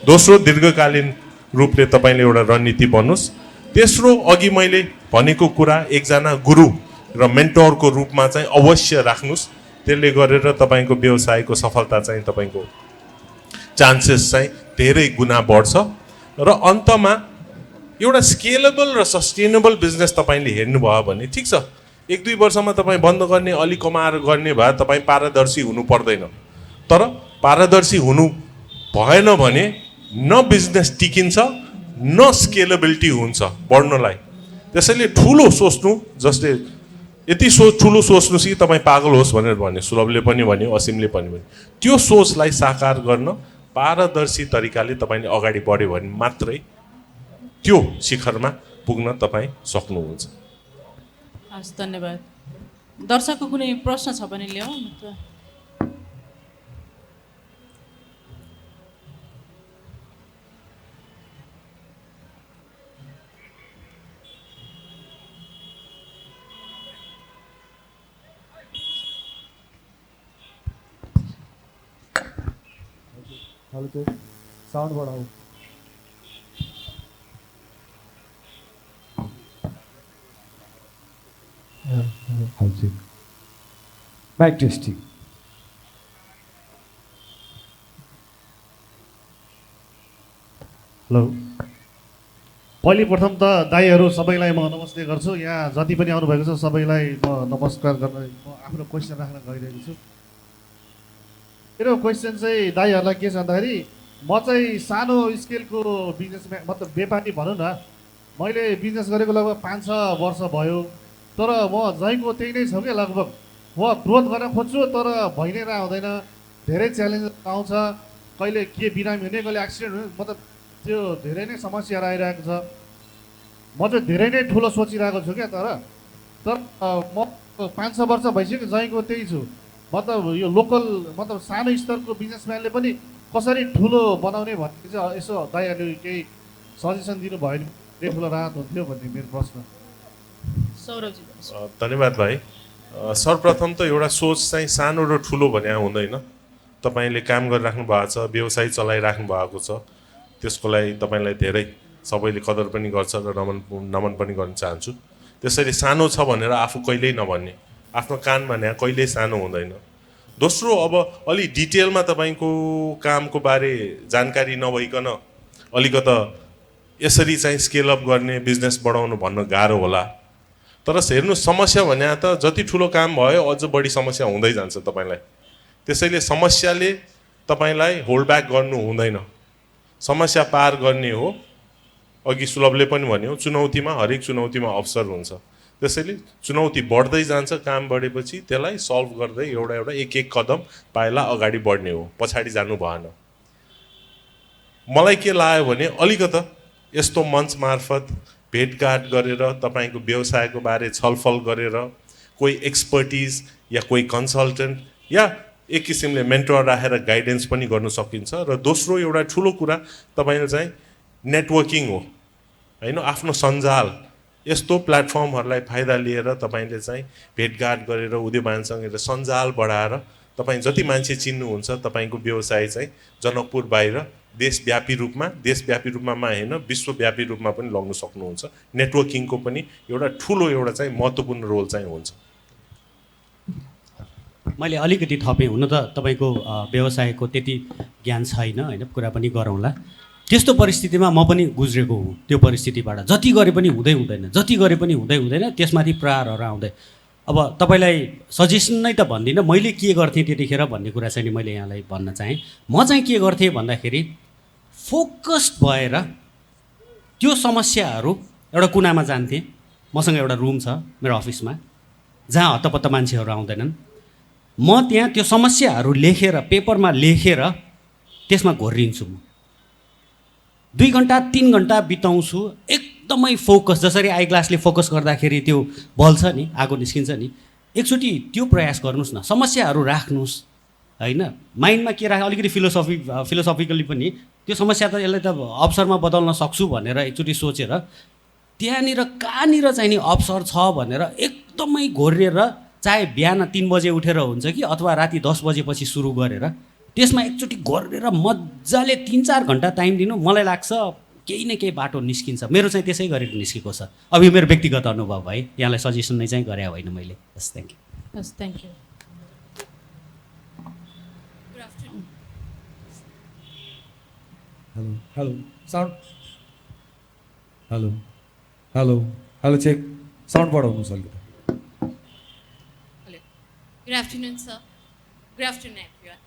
दोस्रो, दीर्घकालीन रूपले तपाईँले एउटा रणनीति बन्नुहोस्। तेस्रो, अघि मैले भनेको कुरा एकजना गुरु र मेन्टरको रूपमा चाहिँ अवश्य राख्नुहोस्। त्यसले गरेर तपाईँको व्यवसायको सफलता चाहिँ तपाईँको चान्सेस चाहिँ धेरै गुणा बढ्छ। र अन्तमा एउटा स्केलेबल र सस्टेनेबल बिजनेस तपाईँले हेर्नुभयो भने ठिक छ, 1-2 वर्षमा तपाईँ बन्द गर्ने, अलिक कमाएर गर्ने भए तपाईँ पारदर्शी हुनु पर्दैन। तर पारदर्शी हुनु भएन भने न बिजनेस टिकिन्छ न स्केलेबिलिटी हुन्छ बढ्नलाई। त्यसैले ठुलो सोच्नु, जसले यति ठुलो सोच्नुहोस् कि तपाईँ पागल होस् भनेर भन्यो, सुलभले पनि भन्यो, असीमले पनि भन्यो। त्यो सोचलाई साकार गर्न पारदर्शी तरिकाले तपाईँले अगाडि बढ्यो भने मात्रै त्यो शिखरमा पुग्न तपाईँ सक्नुहुन्छ। हस्, धन्यवाद। दर्शकको कुनै प्रश्न छ भने ल्याऊ। साउन्ड बढाऊ। Mic testing. हेलो, पहिले प्रथम त दाइहरू सबैलाई म नमस्ते गर्छु। यहाँ जति पनि आउनुभएको छ सबैलाई म नमस्कार गर्न म आफ्नो क्वेसन राख्न गइरहेको छु। मेरो क्वेसन चाहिँ दाइहरूलाई के छ भन्दाखेरि म चाहिँ सानो स्केलको बिजनेसम्यान, मतलब व्यापारी भनौँ न। मैले बिजनेस गरेको लगभग 5-6 वर्ष भयो, तर म जहीँको त्यही नै छ क्या लगभग। म ग्रोथ गर्न खोज्छु तर भइ नै हुँदैन, धेरै च्यालेन्ज आउँछ। कहिले के बिरामी हुने, कहिले एक्सिडेन्ट हुने, मतलब त्यो धेरै नै समस्याहरू आइरहेको छ। म चाहिँ धेरै नै ठुलो सोचिरहेको छु क्या। तर म 5-6 वर्ष भइसक्यो जहीँको त्यही छु। मतलब यो लोकल, मतलब सानो स्तरको बिजनेसम्यानले पनि कसरी ठुलो बनाउने भन्ने चाहिँ यसो दाइहरूले केही सजेसन दिनुभयो भने धेरै ठुलो राहत हुन्थ्यो भन्ने मेरो प्रश्न। सौरभजी। धन्यवाद भाइ। सर्वप्रथम त एउटा सोच चाहिँ सानो र ठुलो भने हुँदैन। तपाईँले काम गरिराख्नु भएको छ, व्यवसाय चलाइराख्नु भएको छ, त्यसको लागि तपाईँलाई धेरै सबैले कदर पनि गर्छ र नमन पनि गर्न चाहन्छु। त्यसैले सानो छ भनेर आफू कहिल्यै नभन्ने, आफ्नो कान भने कहिल्यै सानो हुँदैन। दोस्रो, अब अलि डिटेलमा तपाईँको कामको बारे जानकारी नभइकन अलिकता यसरी चाहिँ स्केल अप गर्ने, बिजनेस बढाउनु भन्न गाह्रो होला। तर हेर्नु, समस्या भने त जति ठुलो काम भयो अझ बढी समस्या हुँदै जान्छ तपाईँलाई। त्यसैले समस्याले तपाईँलाई होल्ड ब्याक गर्नु हुँदैन, समस्या पार गर्ने हो। अघि सुलभले पनि भन्यो, चुनौतीमा हरेक चुनौतीमा अवसर हुन्छ। त्यसैले चुनौती बढ्दै जान्छ, काम बढेपछि त्यसलाई सल्भ गर्दै एउटा एउटा एक एक कदम पाइला अगाडि बढ्ने हो, पछाडि जानु भएन। मलाई के लाग्यो भने अलिकता यस्तो मञ्च मार्फत भेटघाट गरेर तपाईँको व्यवसायको बारे छलफल गरेर कोही एक्सपर्टिज या कोही कन्सल्टेन्ट या एक किसिमले मेन्टर राखेर गाइडेन्स पनि गर्न सकिन्छ। र दोस्रो एउटा ठुलो कुरा तपाईँले चाहिँ नेटवर्किङ हो होइन, आफ्नो सञ्जाल, यस्तो प्लेटफर्महरूलाई फाइदा लिएर तपाईँले चाहिँ भेटघाट गरेर उद्योगसँगै एउटा सञ्जाल बढाएर तपाईँ जति मान्छे चिन्नुहुन्छ तपाईँको व्यवसाय चाहिँ जनकपुर बाहिर देशव्यापी रूपमा होइन विश्वव्यापी रूपमा पनि लग्न सक्नुहुन्छ। नेटवर्किङको पनि एउटा ठुलो एउटा चाहिँ महत्त्वपूर्ण रोल चाहिँ हुन्छ। मैले अलिकति थपेँ, हुन त तपाईँको व्यवसायको त्यति ज्ञान छैन होइन, कुरा पनि गरौँला। त्यस्तो परिस्थितिमा म पनि गुज्रेको हुँ, त्यो परिस्थितिबाट जति गरे पनि हुँदैन, त्यसमाथि प्रहारहरू आउँदै। अब तपाईँलाई सजेसन नै त भन्दिनँ, मैले के गर्थेँ त्यतिखेर भन्ने कुरा चाहिँ मैले यहाँलाई भन्न चाहेँ। म चाहिँ के गर्थेँ भन्दाखेरि फोकस्ड भएर त्यो समस्याहरू एउटा कुनामा जान्थेँ। मसँग एउटा रुम छ मेरो अफिसमा जहाँ हत्तपत्त मान्छेहरू आउँदैनन्। म त्यहाँ त्यो समस्याहरू लेखेर पेपरमा लेखेर त्यसमा घोरिन्छु। म 2 घन्टा 3 घन्टा बिताउँछु एकदमै फोकस, जसरी आई ग्लासले फोकस गर्दाखेरि त्यो बल्छ नि, आगो निस्किन्छ नि, एकचोटि त्यो प्रयास गर्नुहोस् न, समस्याहरू राख्नुहोस् होइन। माइन्डमा के राख्नु, अलिकति फिलोसफिकली पनि त्यो समस्या त यसलाई त अवसरमा बदल्न सक्छु भनेर एकचोटि सोचेर त्यहाँनिर कहाँनिर चाहिँ नि अवसर छ भनेर एकदमै घोरिएर, चाहे बिहान 3 बजे उठेर हुन्छ कि अथवा राति 10 बजेपछि सुरु गरेर त्यसमा एकचोटि घोरेर मजाले 3-4 घन्टा टाइम दिनु। मलाई लाग्छ केही न केही बाटो निस्किन्छ। मेरो चाहिँ त्यसै गरेर निस्केको छ। अब यो मेरो व्यक्तिगत अनुभव है, यहाँलाई सजेसन नै चाहिँ गरे होइन मैले। हस्, थ्याङ्क यू। हस्, thank you. Hello sound, hello check, sound बढाउनुहोस् अलिकति। Good afternoon, sir. Good afternoon, everyone.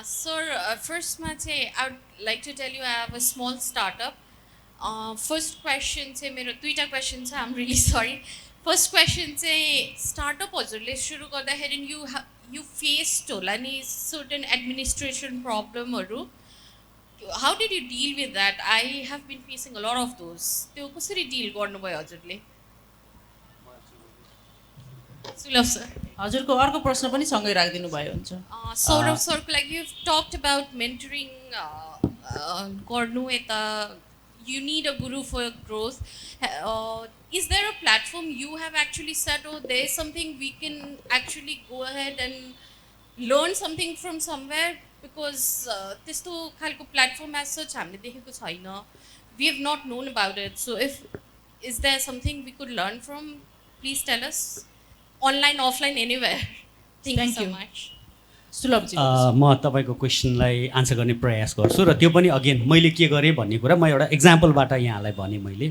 Sir, first, I would like to tell you I have a small startup. First question, मेरो दुईटा question छ, I'm really sorry. First question, startup हजुरले सुरु गर्दाखेरि you faced होला नि certain administration problemहरू. How did you deal with that? I have been facing a lot of those. त्यो कसरी deal गर्नुभयो हजुरले? सुलभ सर, हजुरको अर्को प्रश्न पनि सँगै राखिदिनु भयो हुन्छ। सौरभ सरको लागि you've talked about mentoring गर्नु यता, you need a guru for your growth. Is there a platform you have actually said, oh, there is something we can actually go ahead and learn something from somewhere? Because त्यस्तो खालको platform as such हामीले देखेको छैन. We have not known about it. So is there something we could learn from? Please tell us. Online, offline, anywhere. Thank you so much. Sulabhji, म तपाईँको क्वेसनलाई answer गर्ने प्रयास गर्छु र त्यो पनि अगेन मैले के गरेँ भन्ने कुरा म एउटा एक्जाम्पलबाट यहाँलाई भनेँ। मैले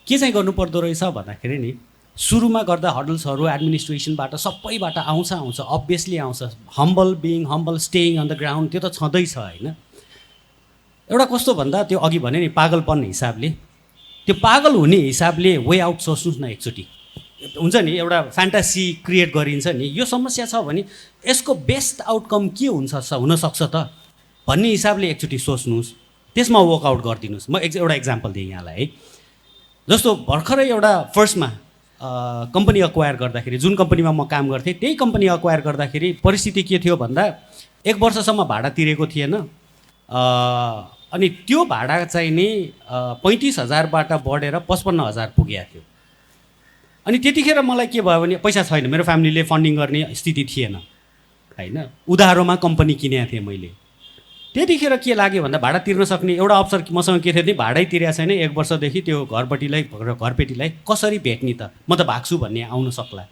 के चाहिँ गर्नुपर्दो रहेछ भन्दाखेरि नि, सुरुमा गर्दा हडल्सहरू एडमिनिस्ट्रेसनबाट सबैबाट आउँछ, अभियसली आउँछ। Humble staying on the ground, त्यो त छँदैछ होइन। एउटा कस्तो भन्दा त्यो अघि भने नि पागलपन हिसाबले, त्यो पागल हुने हिसाबले वे आउट सोच्नुहोस् न। एकचोटि हुन्छ नि, एउटा फ्यान्टासी क्रिएट गरिन्छ नि, यो समस्या छ भने यसको बेस्ट आउटकम के हुनसक्छ त भन्ने हिसाबले एकचोटि सोच्नुहोस्, त्यसमा वर्कआउट गरिदिनुहोस्। म एउटा इक्जाम्पल दिएँ यहाँलाई है। जस्तो भर्खरै एउटा फर्स्टमा कम्पनी अक्वायर गर्दाखेरि, जुन कम्पनीमा म काम गर्थेँ त्यही कम्पनी अक्वायर गर्दाखेरि परिस्थिति के थियो भन्दा 1 वर्षसम्म भाडा तिरेको थिएन। अनि त्यो भाडा चाहिँ नि 35,000बाट बढेर 55,000 पुगेको थियो। अनि त्यतिखेर मलाई के भयो भने पैसा छैन, मेरो फ्यामिलीले फन्डिङ गर्ने स्थिति थिएन होइन। उधारोमा कम्पनी किनेको थिएँ मैले। त्यतिखेर के लाग्यो भन्दा भाडा तिर्न सक्ने एउटा अवसर मसँग के थियो भने भाडै तिरेको छैन 1 वर्षदेखि, त्यो घरपेटीलाई कसरी भेट्ने त, म त भाग्छु भन्ने आउन सक्ला।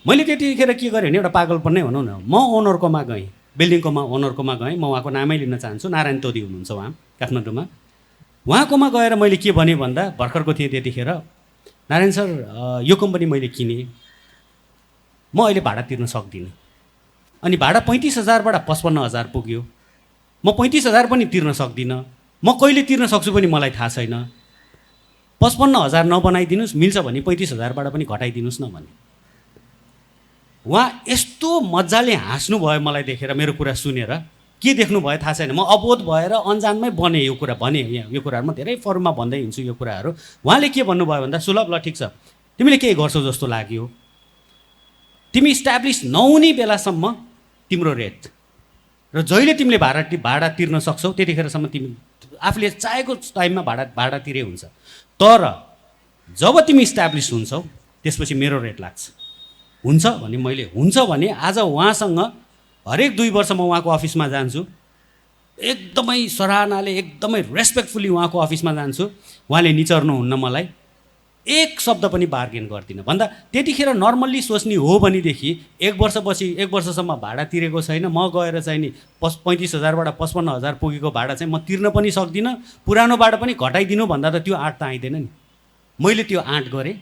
मैले त्यतिखेर के गरेँ भने एउटा पागलपन नै भनौँ न, म ओनरकोमा गएँ, बिल्डिङकोमा ओनरकोमा गएँ। म उहाँको नामै लिन चाहन्छु, नारायण तोदी हुनुहुन्छ उहाँ काठमाडौँमा। उहाँकोमा गएर मैले के भनेँ भन्दा, भर्खरको थिएँ त्यतिखेर, नारायण सर यो कम्पनी मैले किनेँ, म अहिले भाडा तिर्न सक्दिनँ। अनि भाडा 35,000बाट 55,000 पुग्यो। म 35,000 पनि तिर्न सक्दिनँ, म कहिले तिर्न सक्छु पनि मलाई थाहा छैन। 55,000 नबनाइदिनुहोस्, मिल्छ भने 35,000बाट पनि घटाइदिनुहोस् न भने। उहाँ यस्तो मजाले हाँस्नु भयो मलाई देखेर, मेरो कुरा सुनेर। के देख्नु भयो थाहा छैन, म अबोध भएर अनजानमै बने यो कुरा भने यो कुराहरू म धेरै फोरममा भन्दै हिँड्छु यो कुराहरू। उहाँले के भन्नुभयो भन्दा, सुलभ ल ठिक छ, तिमीले केही गर्छौ जस्तो लाग्यो, तिमी इस्ट्याब्लिस नहुने बेलासम्म तिम्रो रेट र जहिले तिमीले भाडा तिर्न सक्छौ त्यतिखेरसम्म तिमी आफूले चाहेको टाइममा भाडा तिरे हुन्छ। तर जब तिमी इस्ट्याब्लिस हुन्छौ त्यसपछि मेरो रेट लाग्छ। हुन्छ भने मैले हुन्छ भने आज उहाँसँग हरेक 2 वर्ष म उहाँको अफिसमा जान्छु, एकदमै सराहनाले एकदमै रेस्पेक्टफुल्ली उहाँको अफिसमा जान्छु। उहाँले निचर्नुहुन्न मलाई, एक शब्द पनि बार्गेन गर्दिनँ भन्दा त्यतिखेर नर्मल्ली सोच्ने हो भनेदेखि 1 वर्षपछि 1 वर्षसम्म भाडा तिरेको छैन, म गएर चाहिँ नि 35,000बाट 55,000 पुगेको भाडा चाहिँ म तिर्न पनि सक्दिनँ, पुरानो भाडा पनि घटाइदिनु भन्दा त त्यो आँट त आइँदैन नि। मैले त्यो आँट गरेँ,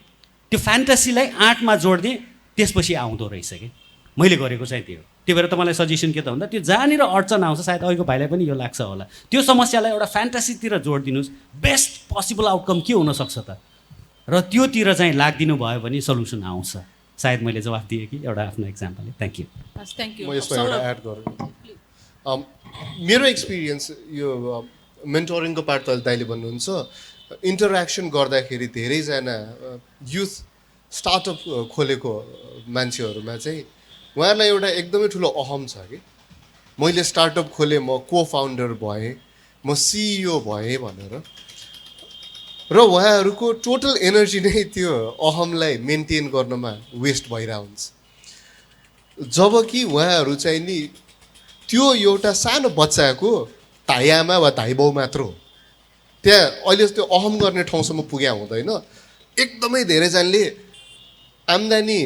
त्यो फ्यान्टासीलाई आँटमा जोड्दिएँ, त्यसपछि आउँदो रहेछ कि मैले गरेको चाहिँ त्यो। त्यही भएर तपाईँलाई सजेसन के त भन्दा त्यो जहाँनिर अडचन आउँछ, सायद अहिलेको भाइलाई पनि यो लाग्छ होला, त्यो समस्यालाई एउटा फ्यान्टासीतिर जोडिदिनुहोस्, बेस्ट पोसिबल आउटकम के हुनसक्छ त, र त्योतिर चाहिँ लाग्दिनु भयो भने सल्युसन आउँछ। सायद मैले जवाफ दिएँ कि एउटा आफ्नो इक्जाम्पलले। Thank you. Thank you. म यसमा एउटा एड गरौँ। मेरो एक्सपिरियन्स यो मेन्टरिङको पार्ट त दाइले भन्नुहुन्छ, इन्टरेक्सन गर्दाखेरि धेरैजना युथ स्टार्टअप खोलेको मान्छेहरूमा चाहिँ उहाँहरूलाई एउटा एकदमै ठुलो अहम छ कि मैले स्टार्टअप खोलेँ, म को फाउन्डर भएँ, म सिइओ भएँ भनेर, र उहाँहरूको टोटल एनर्जी नै त्यो अहमलाई मेन्टेन गर्नमा वेस्ट भइरहेको हुन्छ। जबकि उहाँहरू चाहिँ नि त्यो एउटा सानो बच्चाको धाइआमा वा धाइबाउ मात्र हो, त्यहाँ अहिले त्यो अहम गर्ने ठाउँसम्म पुग्या हुँदैन। एकदमै धेरैजनाले आम्दानी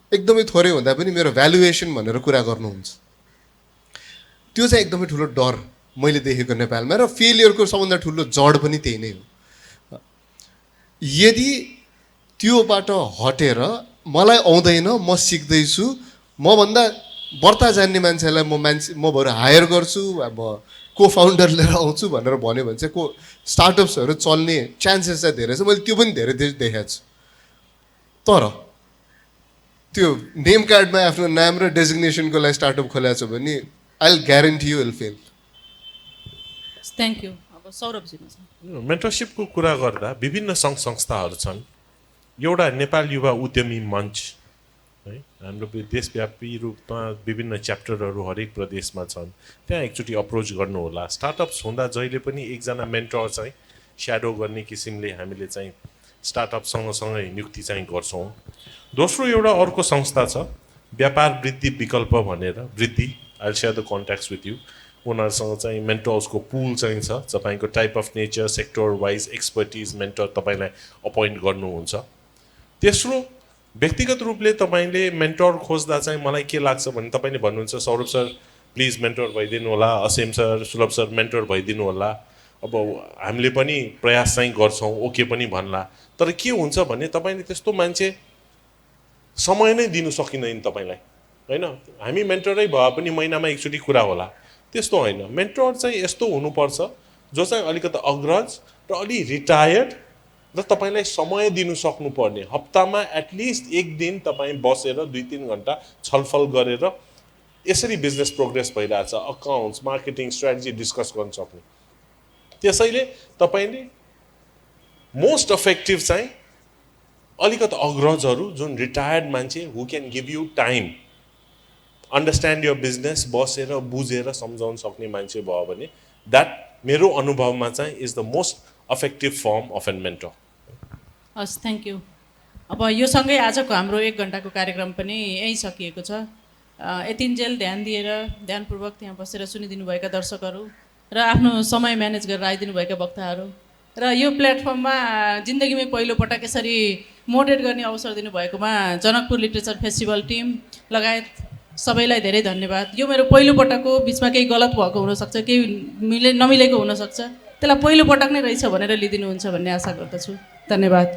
एकदमै थोरै हुँदा पनि मेरो भ्यालुएसन भनेर कुरा गर्नुहुन्छ, त्यो चाहिँ एकदमै ठुलो डर मैले देखेको नेपालमा। र फेलियरको सबभन्दा ठुलो जड पनि त्यही नै हो। यदि त्योबाट हटेर मलाई आउँदैन, म सिक्दैछु, मभन्दा बढ्ता जान्ने मान्छेलाई म बरु हायर गर्छु, म को फाउन्डर लिएर आउँछु भनेर भन्यो भने चाहिँ स्टार्टअप्सहरू चल्ने चान्सेस चाहिँ धेरै छ। मैले त्यो पनि धेरै देखाएको छु। तर त्यो नेम कार्डमा आफ्नो नाम र डेजिग्नेसनको लागि स्टार्टअप खोलेको छ भने I will guarantee you will fail. Thank you. अब सौरभजीमा छ। मेन्टरसिपको कुरा गर्दा विभिन्न सङ्घ संस्थाहरू छन्। एउटा नेपाल युवा उद्यमी मञ्च है, हाम्रो देशव्यापी रूपमा विभिन्न च्याप्टरहरू हरेक प्रदेशमा छन्, त्यहाँ एकचोटि अप्रोच गर्नुहोला। स्टार्टअप्स हुँदा जहिले पनि एकजना मेन्टर चाहिँ स्याडो गर्ने किसिमले हामीले चाहिँ स्टार्टअप सँगसँगै नियुक्ति चाहिँ गर्छौँ। दोस्रो एउटा अर्को संस्था छ व्यापार वृद्धि विकल्प भनेर, वृद्धि, I share the contacts with you. उनीहरूसँग चाहिँ मेन्टर्सको पुल चाहिँ छ, तपाईँको type of nature, sector wise expertise mentor तपाईँलाई अपोइन्ट गर्नुहुन्छ। तेस्रो व्यक्तिगत रूपले तपाईँले मेन्टर खोज्दा चाहिँ मलाई के लाग्छ भने तपाईँले भन्नुहुन्छ सौरभ सर प्लिज मेन्टर भइदिनु होला, असेम सर, सुलभ सर मेन्टर भइदिनु होला। अब हामीले पनि प्रयास चाहिँ गर्छौँ, ओके पनि भन्ला। तर के हुन्छ भने तपाईँले त्यस्तो मान्छे समय नै दिनु सकिँदैन तपाईँलाई, होइन। हामी मेन्टरै भए पनि महिनामा एकचोटि कुरा होला, त्यस्तो होइन। मेन्टर चाहिँ यस्तो हुनुपर्छ जो चाहिँ अलिकति अग्रज र अलि रिटायर्ड र तपाईँलाई समय दिनु सक्नुपर्ने। हप्तामा एटलिस्ट 1 दिन तपाईँ बसेर 2-3 घन्टा छलफल गरेर यसरी बिजनेस प्रोग्रेस भइरहेछ, अकाउन्ट्स, मार्केटिङ, स्ट्राटेजी डिस्कस गर्न सक्ने। त्यसैले तपाईँले मोस्ट इफेक्टिभ चाहिँ अलिकति अग्रजहरू, जुन रिटायर्ड मान्छे who can give you time, understand your business, बसेर बुझेर सम्झाउन सक्ने मान्छे भयो भने द्याट मेरो अनुभवमा चाहिँ is the most effective form of an mentor. हस्, थ्याङ्क यू। अब यो सँगै आजको हाम्रो 1 घन्टाको कार्यक्रम पनि यहीँ सकिएको छ। यतिन्जेल ध्यान दिएर ध्यानपूर्वक त्यहाँ बसेर सुनिदिनुभएका दर्शकहरू र आफ्नो समय म्यानेज गरेर आइदिनुभएका वक्ताहरू र यो प्लेटफर्ममा जिन्दगीमै पहिलोपटक यसरी मोडरेट गर्ने अवसर दिनुभएकोमा जनकपुर लिटरेचर फेस्टिभल टिम लगायत सबैलाई धेरै धन्यवाद। यो मेरो पहिलोपटक हो, बिचमा केही गलत भएको हुनसक्छ, केही नमिलेको हुनसक्छ, त्यसलाई पहिलोपटक नै रहेछ भनेर लिइदिनुहुन्छ भन्ने आशा गर्दछु। धन्यवाद।